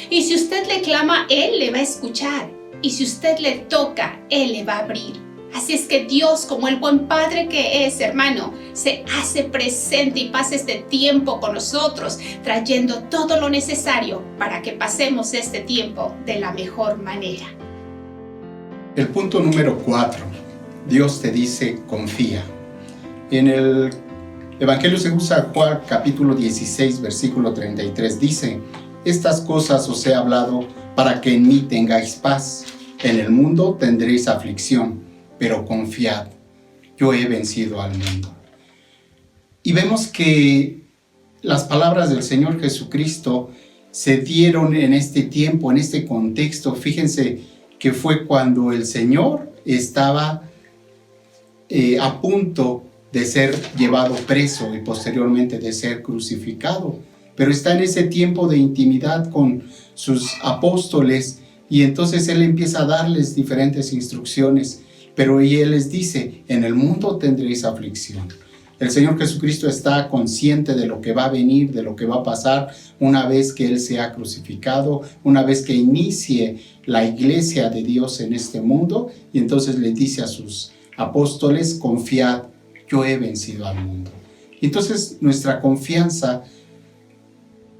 Y si usted le clama, Él le va a escuchar. Y si usted le toca, Él le va a abrir. Así es que Dios, como el buen Padre que es, hermano, se hace presente y pasa este tiempo con nosotros, trayendo todo lo necesario para que pasemos este tiempo de la mejor manera. El punto número 4. Dios te dice: confía. En el Evangelio según San Juan, capítulo 16, versículo 33, dice: estas cosas os he hablado para que en mí tengáis paz. En el mundo tendréis aflicción, pero confiad, yo he vencido al mundo. Y vemos que las palabras del Señor Jesucristo se dieron en este tiempo, en este contexto. Fíjense que fue cuando el Señor estaba a punto de ser llevado preso y posteriormente de ser crucificado. Pero está en ese tiempo de intimidad con sus apóstoles y entonces Él empieza a darles diferentes instrucciones. Pero Él les dice: en el mundo tendréis aflicción. El Señor Jesucristo está consciente de lo que va a venir, de lo que va a pasar una vez que Él sea crucificado, una vez que inicie la iglesia de Dios en este mundo. Y entonces les dice a sus apóstoles: confiad, yo he vencido al mundo. Entonces nuestra confianza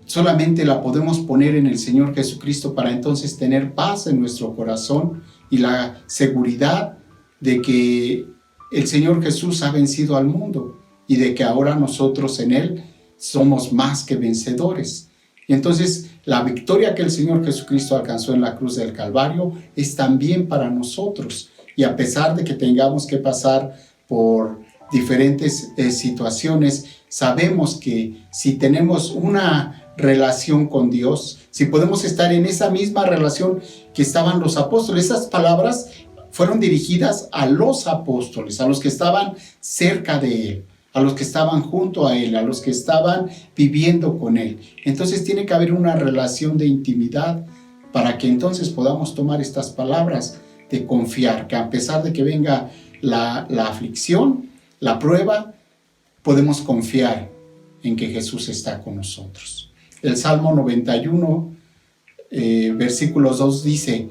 solamente la podemos poner en el Señor Jesucristo para entonces tener paz en nuestro corazón y la seguridad de que el Señor Jesús ha vencido al mundo y de que ahora nosotros en Él somos más que vencedores. Y entonces la victoria que el Señor Jesucristo alcanzó en la cruz del Calvario es también para nosotros. Y a pesar de que tengamos que pasar por diferentes situaciones, sabemos que si tenemos una relación con Dios, si podemos estar en esa misma relación que estaban los apóstoles, esas palabras fueron dirigidas a los apóstoles, a los que estaban cerca de Él, a los que estaban junto a Él, a los que estaban viviendo con Él. Entonces tiene que haber una relación de intimidad para que entonces podamos tomar estas palabras de confiar, que a pesar de que venga la aflicción, la prueba, podemos confiar en que Jesús está con nosotros. El Salmo 91, versículos 2 dice: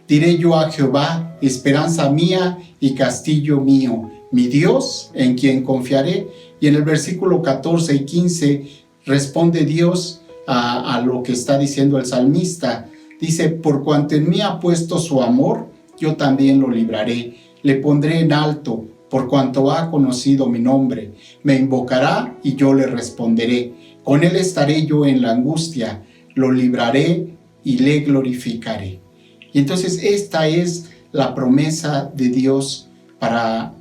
diré yo a Jehová, esperanza mía y castillo mío, mi Dios en quien confiaré. Y en el versículo 14 y 15 responde Dios a lo que está diciendo el salmista. Dice: por cuanto en mí ha puesto su amor, yo también lo libraré, le pondré en alto, por cuanto ha conocido mi nombre. Me invocará y yo le responderé. Con él estaré yo en la angustia, lo libraré y le glorificaré. Y entonces esta es la promesa de Dios para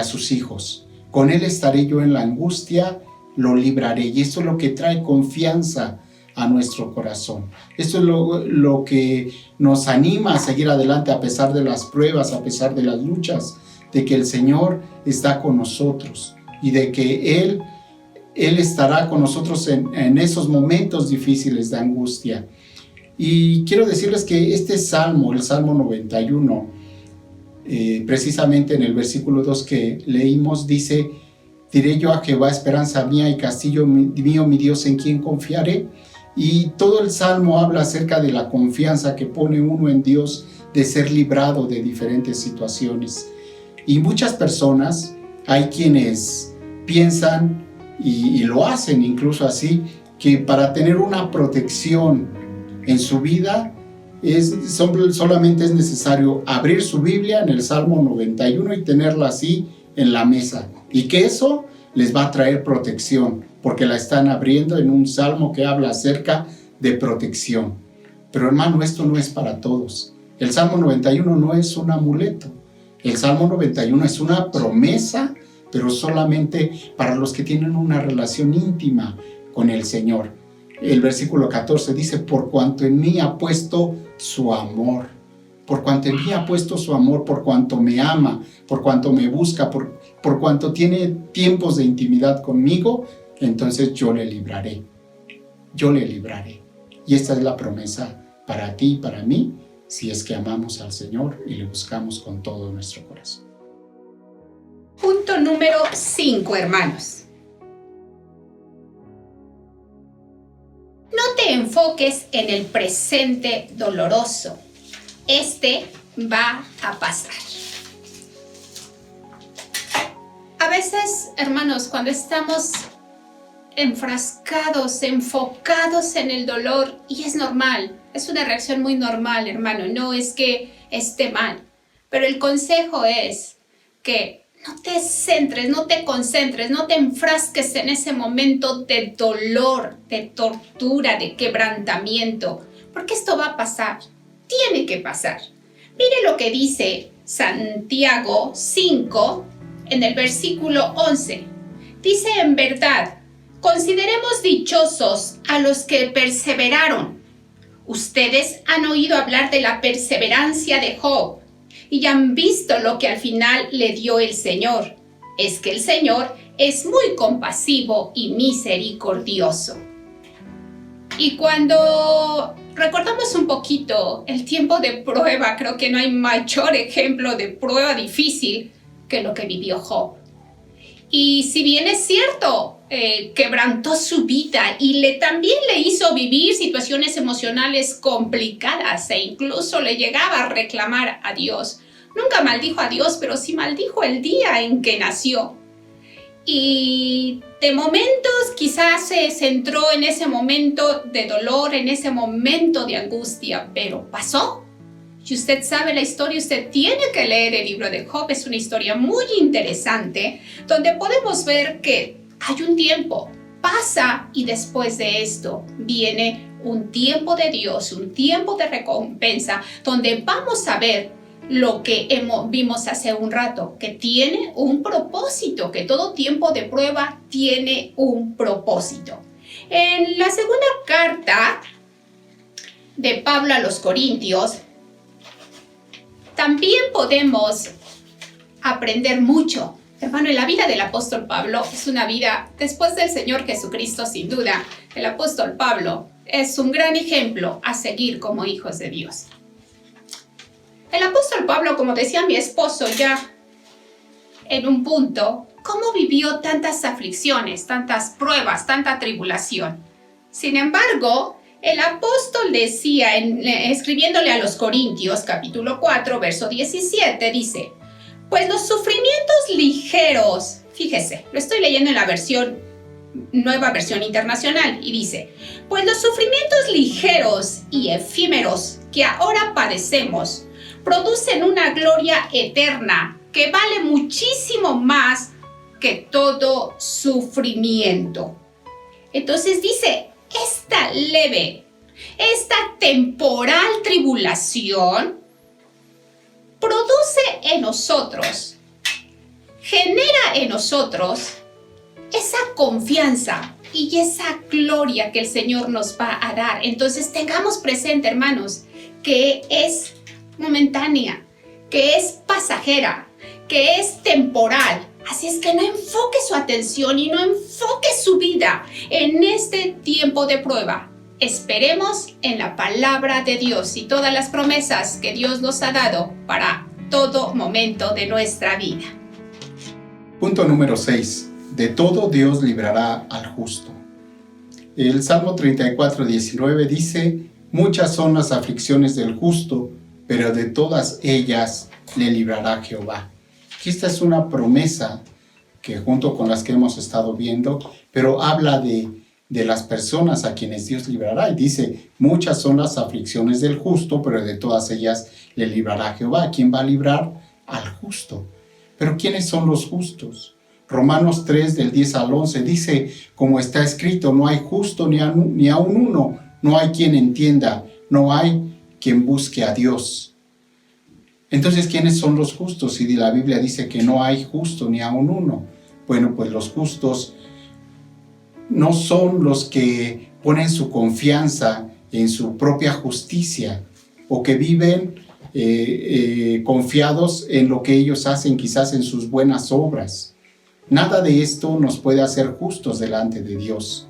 sus hijos. Con él estaré yo en la angustia, lo libraré. Y esto es lo que trae confianza a nuestro corazón. Esto es lo que nos anima a seguir adelante a pesar de las pruebas, a pesar de las luchas, de que el Señor está con nosotros y de que Él estará con nosotros en esos momentos difíciles de angustia. Y quiero decirles que este salmo, el Salmo 91, precisamente en el versículo 2 que leímos, dice: diré yo a Jehová, esperanza mía y castillo mío, mi Dios en quien confiaré. Y todo el salmo habla acerca de la confianza que pone uno en Dios, de ser librado de diferentes situaciones. Y muchas personas, hay quienes piensan y lo hacen incluso así, que para tener una protección en su vida solamente es necesario abrir su Biblia en el Salmo 91 y tenerla así en la mesa, y que eso les va a traer protección, porque la están abriendo en un salmo que habla acerca de protección. Pero hermano, esto no es para todos. El Salmo 91 no es un amuleto. El Salmo 91 es una promesa, pero solamente para los que tienen una relación íntima con el Señor. El versículo 14 dice: por cuanto en mí ha puesto su amor. Por cuanto en mí ha puesto su amor, por cuanto me ama, por cuanto me busca, por cuanto tiene tiempos de intimidad conmigo, entonces yo le libraré. Yo le libraré. Y esta es la promesa para ti y para mí, si es que amamos al Señor y le buscamos con todo nuestro corazón. Punto número 5, hermanos. No te enfoques en el presente doloroso. Este va a pasar. A veces, hermanos, cuando estamos enfrascados, enfocados en el dolor, y es normal, es una reacción muy normal, hermano, no es que esté mal, pero el consejo es que no te centres, no te concentres, no te enfrasques en ese momento de dolor, de tortura, de quebrantamiento, porque esto va a pasar, tiene que pasar. Mire lo que dice Santiago 5 en el versículo 11. Dice: en verdad, consideremos dichosos a los que perseveraron. Ustedes han oído hablar de la perseverancia de Job y han visto lo que al final le dio el Señor. Es que el Señor es muy compasivo y misericordioso. Y cuando recordamos un poquito el tiempo de prueba, creo que no hay mayor ejemplo de prueba difícil que lo que vivió Job. Y si bien es cierto, quebrantó su vida y también le hizo vivir situaciones emocionales complicadas e incluso le llegaba a reclamar a Dios. Nunca maldijo a Dios, pero sí maldijo el día en que nació. Y de momentos quizás se centró en ese momento de dolor, en ese momento de angustia, pero pasó. Si usted sabe la historia, usted tiene que leer el libro de Job. Es una historia muy interesante donde podemos ver que hay un tiempo, pasa y después de esto viene un tiempo de Dios, un tiempo de recompensa donde vamos a ver lo que vimos hace un rato, que tiene un propósito, que todo tiempo de prueba tiene un propósito. En la segunda carta de Pablo a los Corintios, también podemos aprender mucho. Hermano, en la vida del apóstol Pablo es una vida después del Señor Jesucristo, sin duda. El apóstol Pablo es un gran ejemplo a seguir como hijos de Dios. El apóstol Pablo, como decía mi esposo ya en un punto, ¿cómo vivió tantas aflicciones, tantas pruebas, tanta tribulación? Sin embargo, el apóstol decía, escribiéndole a los Corintios, capítulo 4, verso 17, dice: pues los sufrimientos ligeros, fíjese, lo estoy leyendo en la nueva versión internacional, y dice: pues los sufrimientos ligeros y efímeros que ahora padecemos producen una gloria eterna que vale muchísimo más que todo sufrimiento. Entonces dice, esta leve, esta temporal tribulación produce en nosotros, genera en nosotros esa confianza y esa gloria que el Señor nos va a dar. Entonces tengamos presente, hermanos, que es momentánea, que es pasajera, que es temporal. Así es que no enfoque su atención y no enfoque su vida en este tiempo de prueba. Esperemos en la palabra de Dios y todas las promesas que Dios nos ha dado para todo momento de nuestra vida. Punto número 6. De todo Dios librará al justo. El Salmo 34, 19 dice: muchas son las aflicciones del justo, pero de todas ellas le librará Jehová. Esta es una promesa que junto con las que hemos estado viendo, pero habla de las personas a quienes Dios librará. Y dice, muchas son las aflicciones del justo, pero de todas ellas le librará Jehová. ¿Quién va a librar? Al justo. Pero ¿quiénes son los justos? Romanos 3, del 10 al 11, dice, como está escrito, no hay justo ni aun uno, no hay quien entienda, no hay quien busque a Dios. Entonces, ¿quiénes son los justos? Si la Biblia dice que no hay justo ni aun uno. Bueno, pues los justos no son los que ponen su confianza en su propia justicia o que viven confiados en lo que ellos hacen, quizás en sus buenas obras. Nada de esto nos puede hacer justos delante de Dios,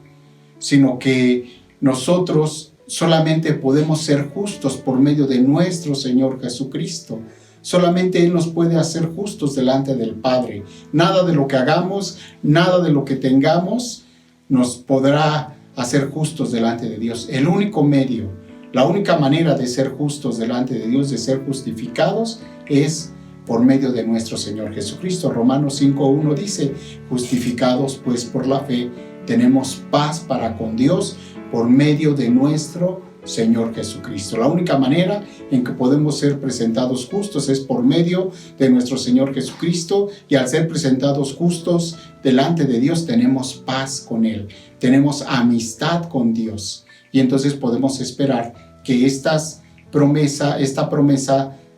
sino que nosotros solamente podemos ser justos por medio de nuestro Señor Jesucristo. Solamente Él nos puede hacer justos delante del Padre. Nada de lo que hagamos, nada de lo que tengamos nos podrá hacer justos delante de Dios. El único medio, la única manera de ser justos delante de Dios, de ser justificados, es por medio de nuestro Señor Jesucristo. Romanos 5:1 dice, justificados pues por la fe, tenemos paz para con Dios por medio de nuestro Señor Jesucristo. La única manera en que podemos ser presentados justos es por medio de nuestro Señor Jesucristo, y al ser presentados justos delante de Dios tenemos paz con Él, tenemos amistad con Dios, y entonces podemos esperar que esta promesa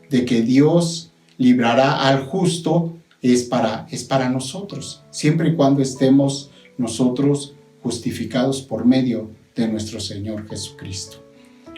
de que Dios librará al justo es para nosotros, siempre y cuando estemos nosotros justificados por medio de nuestro Señor Jesucristo.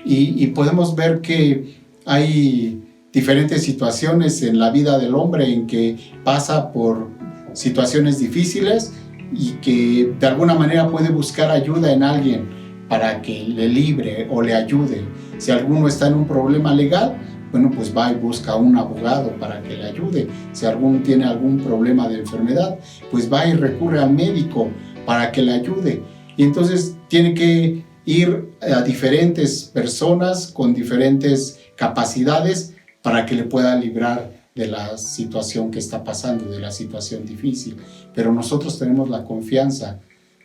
Y podemos ver que hay diferentes situaciones en la vida del hombre en que pasa por situaciones difíciles y que de alguna manera puede buscar ayuda en alguien para que le libre o le ayude. Si alguno está en un problema legal, bueno, pues va y busca a un abogado para que le ayude. Si alguno tiene algún problema de enfermedad, pues va y recurre al médico para que le ayude. Y entonces tiene que ir a diferentes personas con diferentes capacidades para que le pueda librar de la situación que está pasando, de la situación difícil. Pero nosotros tenemos la confianza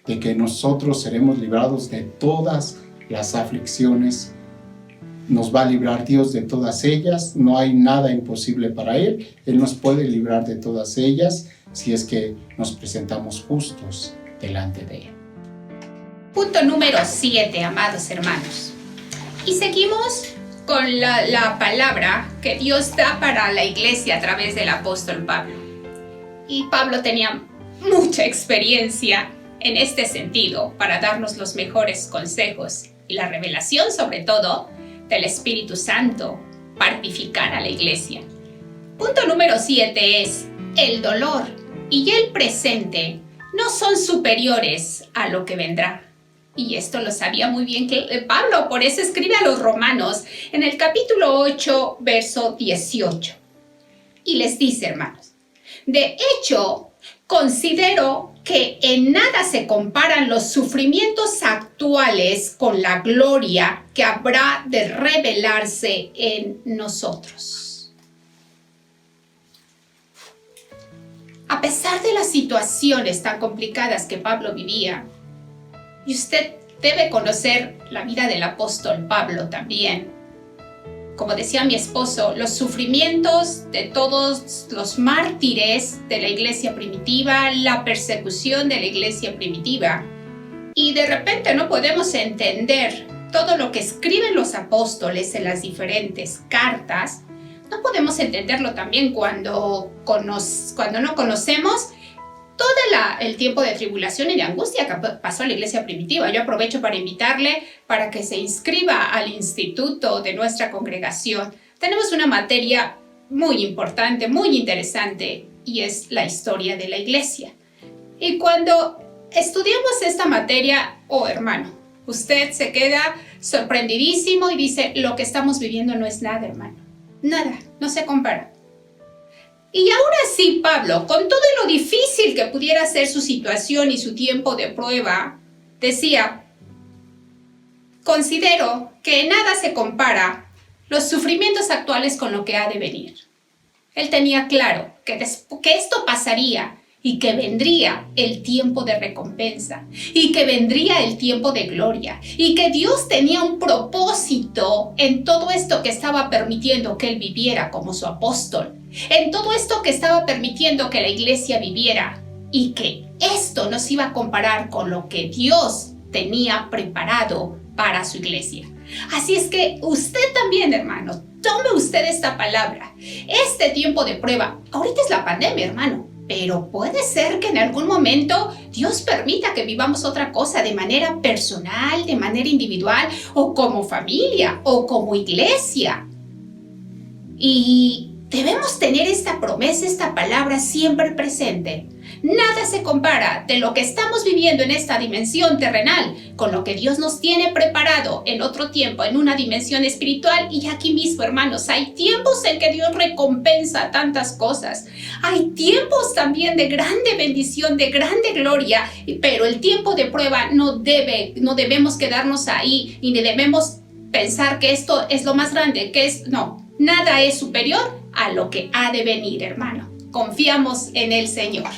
de que nosotros seremos librados de todas las aflicciones nos va a librar Dios de todas ellas. No hay nada imposible para Él. Él nos puede librar de todas ellas si es que nos presentamos justos delante de Él. Punto número 7, amados hermanos. Y seguimos con la palabra que Dios da para la iglesia a través del apóstol Pablo. Y Pablo tenía mucha experiencia en este sentido para darnos los mejores consejos y la revelación, sobre todo, del Espíritu Santo para edificar a la iglesia. Punto número 7 es: el dolor y el presente no son superiores a lo que vendrá. Y esto lo sabía muy bien Pablo, por eso escribe a los romanos en el capítulo 8, verso 18. Y les dice, hermanos: de hecho, considero que en nada se comparan los sufrimientos actuales con la gloria que habrá de revelarse en nosotros. A pesar de las situaciones tan complicadas que Pablo vivía, y usted debe conocer la vida del apóstol Pablo también. Como decía mi esposo, los sufrimientos de todos los mártires de la iglesia primitiva, la persecución de la iglesia primitiva. Y de repente no podemos entender todo lo que escriben los apóstoles en las diferentes cartas. No podemos entenderlo también cuando no conocemos todo el tiempo de tribulación y de angustia que pasó la iglesia primitiva. Yo aprovecho para invitarle para que se inscriba al instituto de nuestra congregación. Tenemos una materia muy importante, muy interesante, y es la historia de la iglesia. Y cuando estudiamos esta materia, hermano, usted se queda sorprendidísimo y dice: lo que estamos viviendo no es nada, hermano. Nada, no se compara. Y ahora sí, Pablo, con todo lo difícil que pudiera ser su situación y su tiempo de prueba, decía: considero que en nada se compara los sufrimientos actuales con lo que ha de venir. Él tenía claro que esto pasaría y que vendría el tiempo de recompensa y que vendría el tiempo de gloria y que Dios tenía un propósito en todo esto que estaba permitiendo que él viviera como su apóstol, en todo esto que estaba permitiendo que la iglesia viviera, y que esto no se iba a comparar con lo que Dios tenía preparado para su iglesia. Así es que usted también, hermano, tome usted esta palabra. Este tiempo de prueba, ahorita es la pandemia, hermano, pero puede ser que en algún momento Dios permita que vivamos otra cosa de manera personal, de manera individual, o como familia, o como iglesia. Y debemos tener esta promesa, esta palabra siempre presente. Nada se compara de lo que estamos viviendo en esta dimensión terrenal con lo que Dios nos tiene preparado en otro tiempo, en una dimensión espiritual. Y aquí mismo, hermanos, hay tiempos en que Dios recompensa tantas cosas. Hay tiempos también de grande bendición, de grande gloria, pero el tiempo de prueba no debemos quedarnos ahí y ni debemos pensar que esto es lo más grande, no, nada es superior a lo que ha de venir, hermano. Confiamos en el Señor.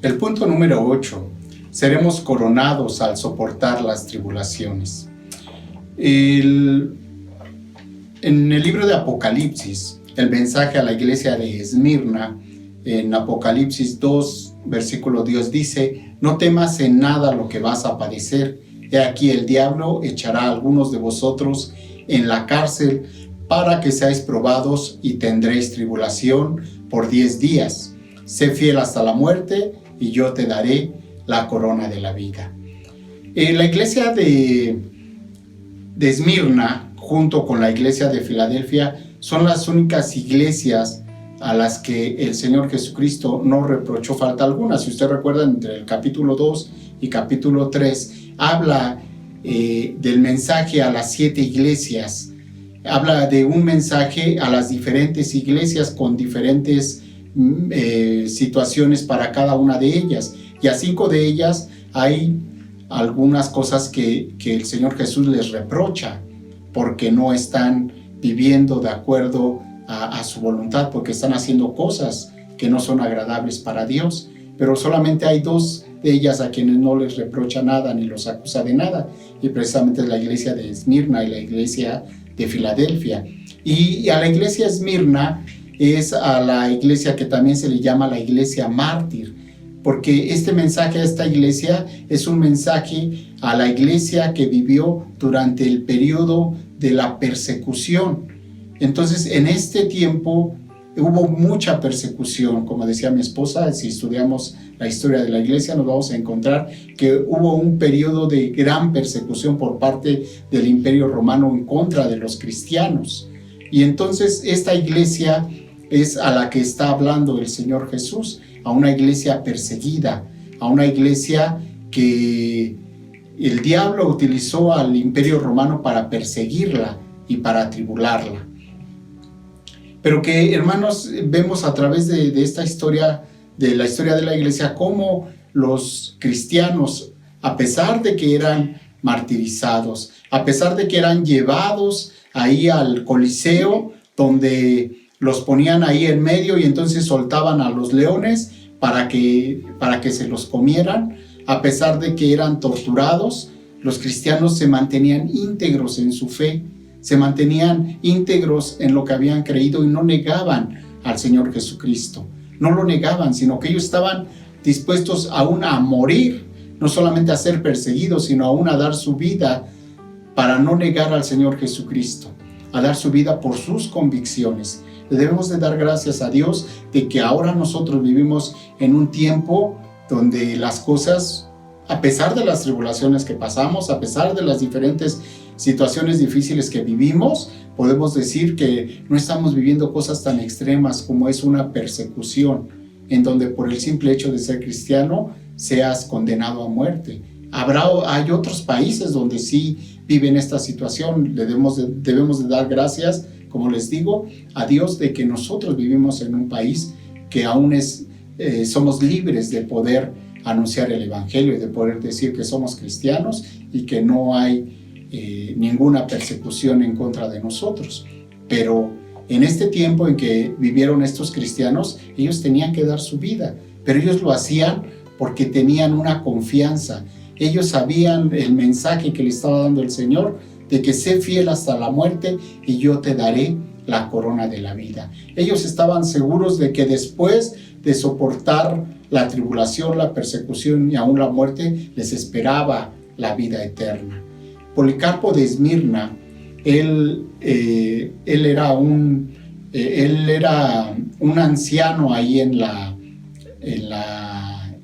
El punto número 8. Seremos coronados al soportar las tribulaciones. En el libro de Apocalipsis, el mensaje a la iglesia de Esmirna, en Apocalipsis 2, versículo 10 dice: no temas en nada lo que vas a padecer. He aquí el diablo echará a algunos de vosotros en la cárcel para que seáis probados y tendréis tribulación por 10 días. Sé fiel hasta la muerte y yo te daré la corona de la vida. La iglesia de Esmirna, junto con la iglesia de Filadelfia, son las únicas iglesias a las que el Señor Jesucristo no reprochó falta alguna. Si usted recuerda, entre el capítulo 2 y capítulo 3, habla del mensaje a las 7 iglesias. Habla de un mensaje a las diferentes iglesias con diferentes situaciones para cada una de ellas, y a 5 de ellas hay algunas cosas que el Señor Jesús les reprocha porque no están viviendo de acuerdo a su voluntad, porque están haciendo cosas que no son agradables para Dios. Pero solamente hay 2 de ellas a quienes no les reprocha nada ni los acusa de nada, y precisamente es la iglesia de Esmirna y la iglesia de de Filadelfia. Y a la iglesia Esmirna es a la iglesia que también se le llama la iglesia mártir, porque este mensaje a esta iglesia es un mensaje a la iglesia que vivió durante el periodo de la persecución. Entonces, en este tiempo hubo mucha persecución, como decía mi esposa. Si estudiamos la historia de la iglesia, nos vamos a encontrar que hubo un periodo de gran persecución por parte del Imperio Romano en contra de los cristianos. Y entonces esta iglesia es a la que está hablando el Señor Jesús, a una iglesia perseguida, a una iglesia que el diablo utilizó al Imperio Romano para perseguirla y para atribularla. Pero que, hermanos, vemos a través de esta historia, de la historia de la iglesia, cómo los cristianos, a pesar de que eran martirizados, a pesar de que eran llevados ahí al Coliseo, donde los ponían ahí en medio y entonces soltaban a los leones para que se los comieran, a pesar de que eran torturados, los cristianos se mantenían íntegros en su fe, se mantenían íntegros en lo que habían creído y no negaban al Señor Jesucristo. No lo negaban, sino que ellos estaban dispuestos aún a morir, no solamente a ser perseguidos, sino aún a dar su vida para no negar al Señor Jesucristo, a dar su vida por sus convicciones. Debemos de dar gracias a Dios de que ahora nosotros vivimos en un tiempo donde las cosas, a pesar de las tribulaciones que pasamos, a pesar de las diferentes situaciones difíciles que vivimos, podemos decir que no estamos viviendo cosas tan extremas como es una persecución, en donde por el simple hecho de ser cristiano seas condenado a muerte. Hay otros países donde sí viven esta situación. Debemos de dar gracias, como les digo, a Dios de que nosotros vivimos en un país que aún somos libres de poder anunciar el Evangelio y de poder decir que somos cristianos y que no hay ninguna persecución en contra de nosotros. Pero en este tiempo en que vivieron estos cristianos, ellos tenían que dar su vida, pero ellos lo hacían porque tenían una confianza. Ellos sabían el mensaje que le estaba dando el Señor, de que sé fiel hasta la muerte y yo te daré la corona de la vida. Ellos estaban seguros de que después de soportar la tribulación, la persecución y aún la muerte, les esperaba la vida eterna. Policarpo de Esmirna, él era un anciano ahí en la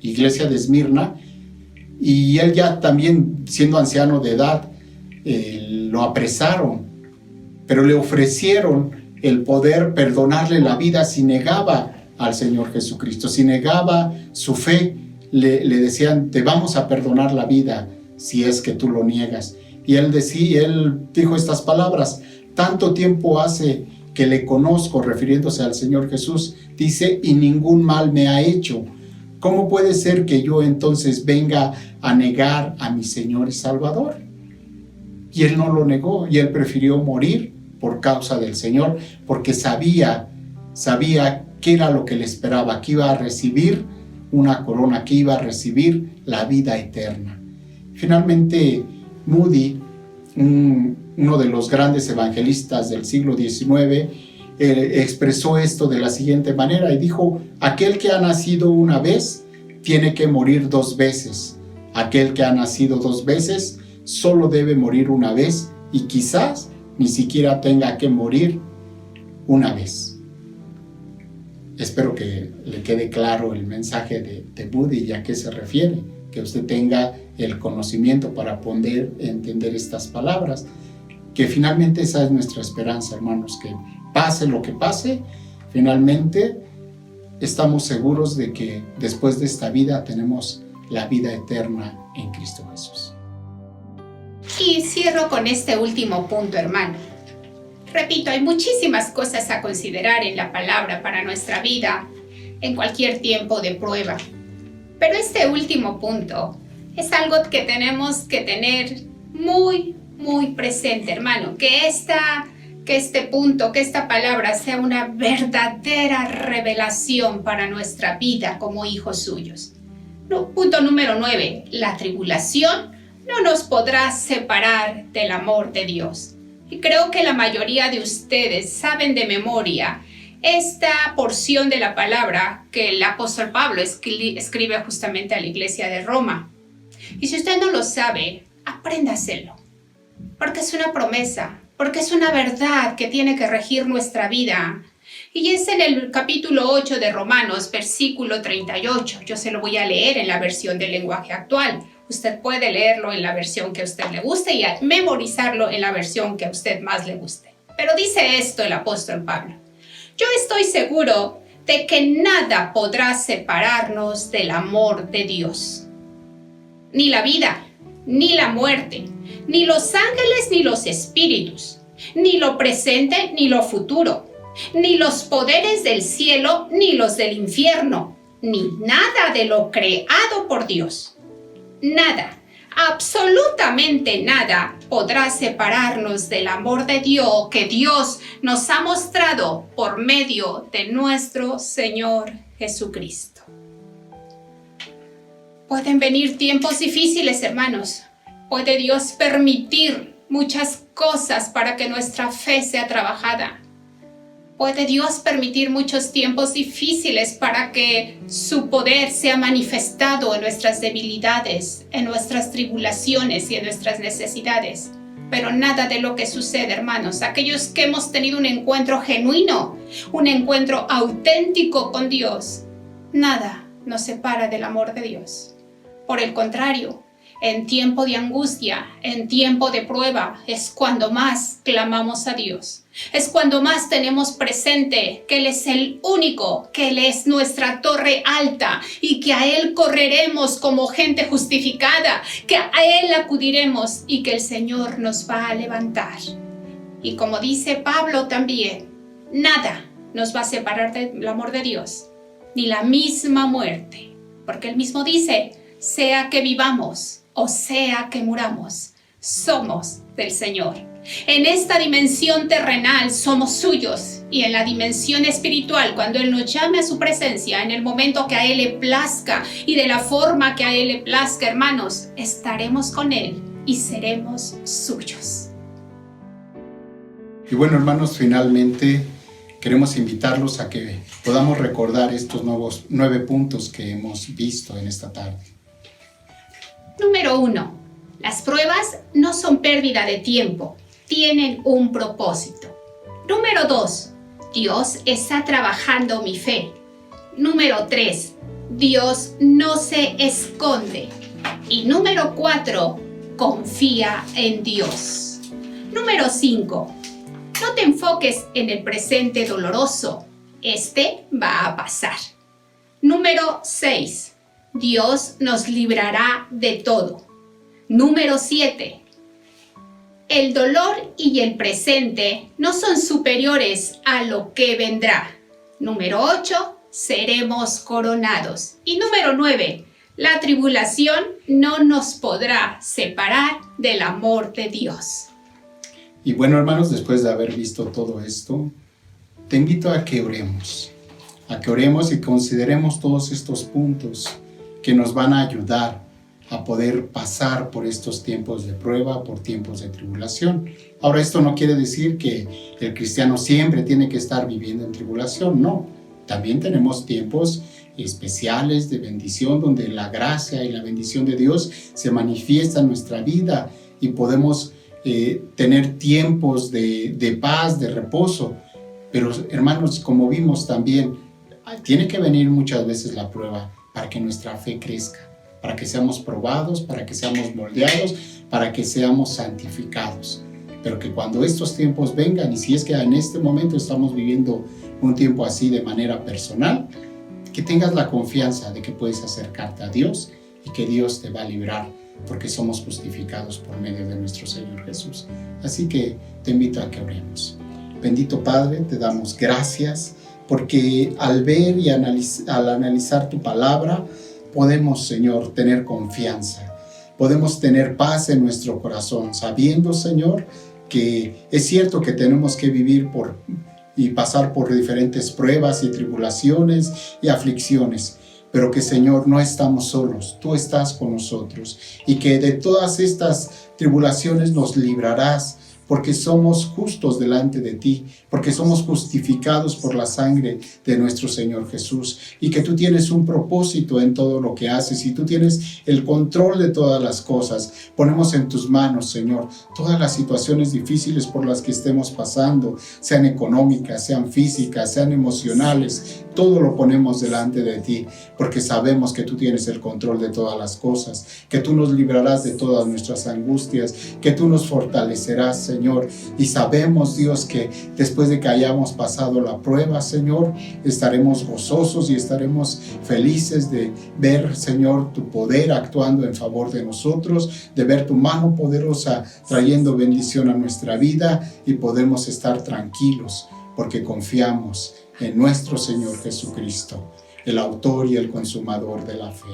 iglesia de Esmirna, y él ya también siendo anciano de edad, lo apresaron, pero le ofrecieron el poder perdonarle la vida si negaba al Señor Jesucristo, si negaba su fe. Le decían, te vamos a perdonar la vida si es que tú lo niegas. Y él dijo estas palabras: tanto tiempo hace que le conozco, refiriéndose al Señor Jesús, dice, y ningún mal me ha hecho. ¿Cómo puede ser que yo entonces venga a negar a mi Señor y Salvador? Y él no lo negó, y él prefirió morir por causa del Señor, porque sabía qué era lo que le esperaba, que iba a recibir una corona, que iba a recibir la vida eterna. Finalmente, Moody, uno de los grandes evangelistas del siglo XIX, expresó esto de la siguiente manera y dijo: aquel que ha nacido una vez tiene que morir 2 veces. Aquel que ha nacido 2 veces solo debe morir una vez, y quizás ni siquiera tenga que morir una vez. Espero que le quede claro el mensaje de Moody y a qué se refiere, que usted tenga el conocimiento para poder entender estas palabras, que finalmente esa es nuestra esperanza, hermanos, que pase lo que pase, finalmente estamos seguros de que después de esta vida tenemos la vida eterna en Cristo Jesús. Y cierro con este último punto, hermano. Repito, hay muchísimas cosas a considerar en la palabra para nuestra vida en cualquier tiempo de prueba. Pero este último punto es algo que tenemos que tener muy, muy presente, hermano. Que este punto, que esta palabra sea una verdadera revelación para nuestra vida como hijos suyos. Punto número 9. La tribulación no nos podrá separar del amor de Dios. Y creo que la mayoría de ustedes saben de memoria esta porción de la palabra que el apóstol Pablo escribe justamente a la iglesia de Roma. Y si usted no lo sabe, apréndaselo, porque es una promesa, porque es una verdad que tiene que regir nuestra vida. Y es en el capítulo 8 de Romanos, versículo 38. Yo se lo voy a leer en la versión del lenguaje actual. Usted puede leerlo en la versión que a usted le guste y memorizarlo en la versión que a usted más le guste. Pero dice esto el apóstol Pablo: yo estoy seguro de que nada podrá separarnos del amor de Dios. Ni la vida, ni la muerte, ni los ángeles, ni los espíritus, ni lo presente, ni lo futuro, ni los poderes del cielo, ni los del infierno, ni nada de lo creado por Dios. Nada, absolutamente nada podrá separarnos del amor de Dios que Dios nos ha mostrado por medio de nuestro Señor Jesucristo. Pueden venir tiempos difíciles, hermanos. Puede Dios permitir muchas cosas para que nuestra fe sea trabajada. Puede Dios permitir muchos tiempos difíciles para que su poder sea manifestado en nuestras debilidades, en nuestras tribulaciones y en nuestras necesidades. Pero nada de lo que sucede, hermanos, aquellos que hemos tenido un encuentro genuino, un encuentro auténtico con Dios, nada nos separa del amor de Dios. Por el contrario, en tiempo de angustia, en tiempo de prueba, es cuando más clamamos a Dios. Es cuando más tenemos presente que Él es el único, que Él es nuestra torre alta y que a Él correremos como gente justificada, que a Él acudiremos y que el Señor nos va a levantar. Y como dice Pablo también, nada nos va a separar del amor de Dios, ni la misma muerte, porque Él mismo dice: sea que vivamos o sea que muramos, somos del Señor. En esta dimensión terrenal somos suyos, y en la dimensión espiritual, cuando Él nos llame a su presencia, en el momento que a Él le plazca y de la forma que a Él le plazca, hermanos, estaremos con Él y seremos suyos. Y bueno, hermanos, finalmente queremos invitarlos a que podamos recordar estos 9 puntos que hemos visto en esta tarde. Número 1. Las pruebas no son pérdida de tiempo, tienen un propósito. Número 2. Dios está trabajando mi fe. Número 3. Dios no se esconde. Y número 4. Confía en Dios. Número 5. No te enfoques en el presente doloroso. Este va a pasar. Número 6. Dios nos librará de todo. Número 7. El dolor y el presente no son superiores a lo que vendrá. Número 8. Seremos coronados. Y número 9. La tribulación no nos podrá separar del amor de Dios. Y bueno, hermanos, después de haber visto todo esto, te invito a que oremos y consideremos todos estos puntos que nos van a ayudar a poder pasar por estos tiempos de prueba, por tiempos de tribulación. Ahora, esto no quiere decir que el cristiano siempre tiene que estar viviendo en tribulación, no. También tenemos tiempos especiales de bendición donde la gracia y la bendición de Dios se manifiesta en nuestra vida y podemos tener tiempos de paz, de reposo. Pero, hermanos, como vimos también, tiene que venir muchas veces la prueba para que nuestra fe crezca, para que seamos probados, para que seamos moldeados, para que seamos santificados. Pero que cuando estos tiempos vengan, y si es que en este momento estamos viviendo un tiempo así de manera personal, que tengas la confianza de que puedes acercarte a Dios y que Dios te va a librar, porque somos justificados por medio de nuestro Señor Jesús. Así que te invito a que oremos. Bendito Padre, te damos gracias porque al ver y al analizar tu palabra, podemos, Señor, tener confianza. Podemos tener paz en nuestro corazón, sabiendo, Señor, que es cierto que tenemos que vivir y pasar por diferentes pruebas y tribulaciones y aflicciones, pero que, Señor, no estamos solos, tú estás con nosotros y que de todas estas tribulaciones nos librarás, porque somos justos delante de ti, porque somos justificados por la sangre de nuestro Señor Jesús, y que tú tienes un propósito en todo lo que haces y tú tienes el control de todas las cosas. Ponemos en tus manos, Señor, todas las situaciones difíciles por las que estemos pasando, sean económicas, sean físicas, sean emocionales. Todo lo ponemos delante de ti, porque sabemos que tú tienes el control de todas las cosas, que tú nos librarás de todas nuestras angustias, que tú nos fortalecerás, Señor. Y sabemos, Dios, que después de que hayamos pasado la prueba, Señor, estaremos gozosos y estaremos felices de ver, Señor, tu poder actuando en favor de nosotros, de ver tu mano poderosa trayendo bendición a nuestra vida, y podemos estar tranquilos porque confiamos en nuestro Señor Jesucristo, el autor y el consumador de la fe.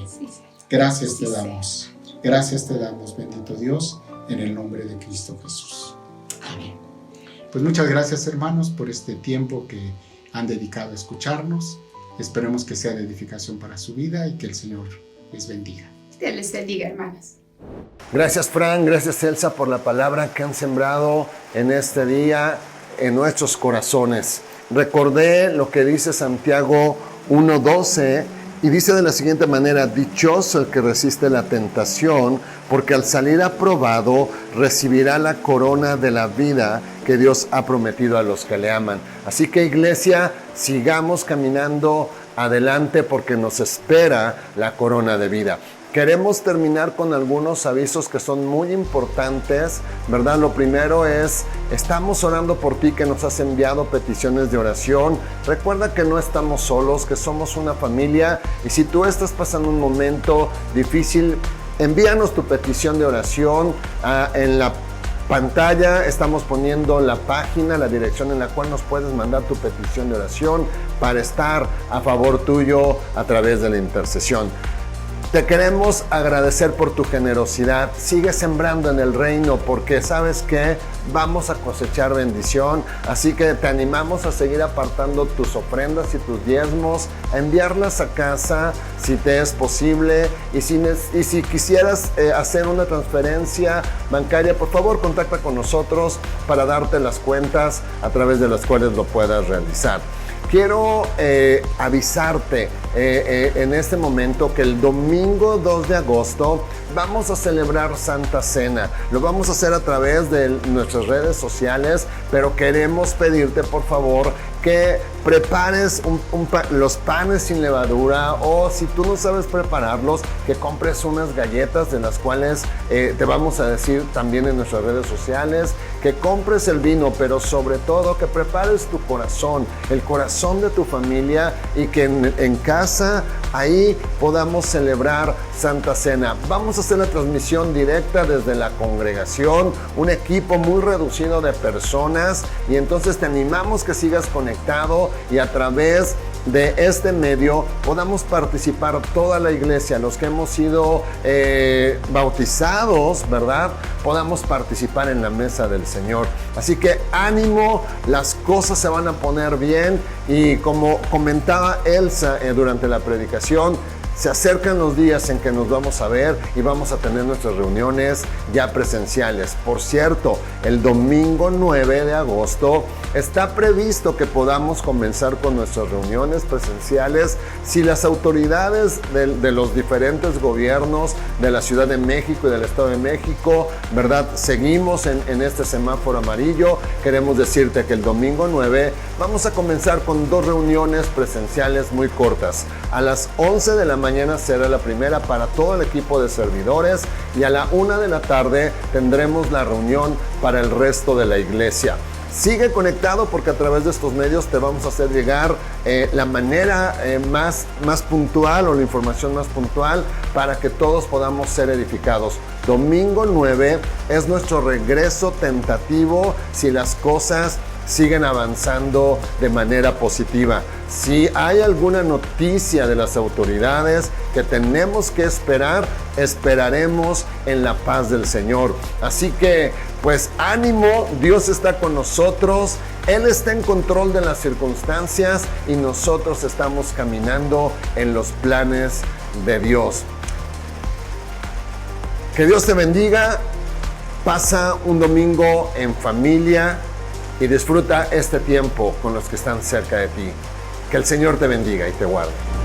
Gracias te damos. Gracias te damos, bendito Dios, en el nombre de Cristo Jesús. Amén. Pues muchas gracias, hermanos, por este tiempo que han dedicado a escucharnos. Esperemos que sea de edificación para su vida y que el Señor les bendiga. Dios les bendiga, hermanos. Gracias, Fran, gracias, Elsa, por la palabra que han sembrado en este día en nuestros corazones. Recordé lo que dice Santiago 1:12 y dice de la siguiente manera: dichoso el que resiste la tentación, porque al salir aprobado recibirá la corona de la vida que Dios ha prometido a los que le aman. Así que, iglesia, sigamos caminando adelante porque nos espera la corona de vida. Queremos terminar con algunos avisos que son muy importantes, ¿verdad? Lo primero es, estamos orando por ti que nos has enviado peticiones de oración. Recuerda que no estamos solos, que somos una familia, y si tú estás pasando un momento difícil, envíanos tu petición de oración. En la pantalla estamos poniendo la página, la dirección en la cual nos puedes mandar tu petición de oración para estar a favor tuyo a través de la intercesión. Te queremos agradecer por tu generosidad. Sigue sembrando en el reino, porque sabes que vamos a cosechar bendición. Así que te animamos a seguir apartando tus ofrendas y tus diezmos, a enviarlas a casa si te es posible. Y si quisieras hacer una transferencia bancaria, por favor contacta con nosotros para darte las cuentas a través de las cuales lo puedas realizar. Quiero avisarte en este momento que el domingo 2 de agosto vamos a celebrar Santa Cena. Lo vamos a hacer a través de nuestras redes sociales, pero queremos pedirte, por favor, que prepares los panes sin levadura, o si tú no sabes prepararlos, que compres unas galletas de las cuales te vamos a decir también en nuestras redes sociales, que compres el vino, pero sobre todo que prepares tu corazón, el corazón de tu familia, y que en casa ahí podamos celebrar Santa Cena. Vamos a hacer la transmisión directa desde la congregación, un equipo muy reducido de personas, y entonces te animamos que sigas conectado y a través de este medio podamos participar toda la iglesia, los que hemos sido bautizados, ¿verdad? Podamos participar en la mesa del Señor. Así que ánimo, las cosas se van a poner bien, y como comentaba Elsa durante la predicación, se acercan los días en que nos vamos a ver y vamos a tener nuestras reuniones ya presenciales. Por cierto, el domingo 9 de agosto está previsto que podamos comenzar con nuestras reuniones presenciales si las autoridades de los diferentes gobiernos de la Ciudad de México y del Estado de México, ¿verdad? Seguimos en este semáforo amarillo. Queremos decirte que el domingo 9 vamos a comenzar con 2 reuniones presenciales muy cortas. A las 11 de la mañana será la primera para todo el equipo de servidores, y a la 1 de la tarde tendremos la reunión para el resto de la iglesia. Sigue conectado, porque a través de estos medios te vamos a hacer llegar la manera más puntual, o la información más puntual, para que todos podamos ser edificados. Domingo 9 es nuestro regreso tentativo si las cosas siguen avanzando de manera positiva. Si hay alguna noticia de las autoridades que tenemos que esperar, esperaremos en la paz del Señor. Así que, pues ánimo, Dios está con nosotros, Él está en control de las circunstancias, y nosotros estamos caminando en los planes de Dios. Que Dios te bendiga. Pasa un domingo en familia y disfruta este tiempo con los que están cerca de ti. Que el Señor te bendiga y te guarde.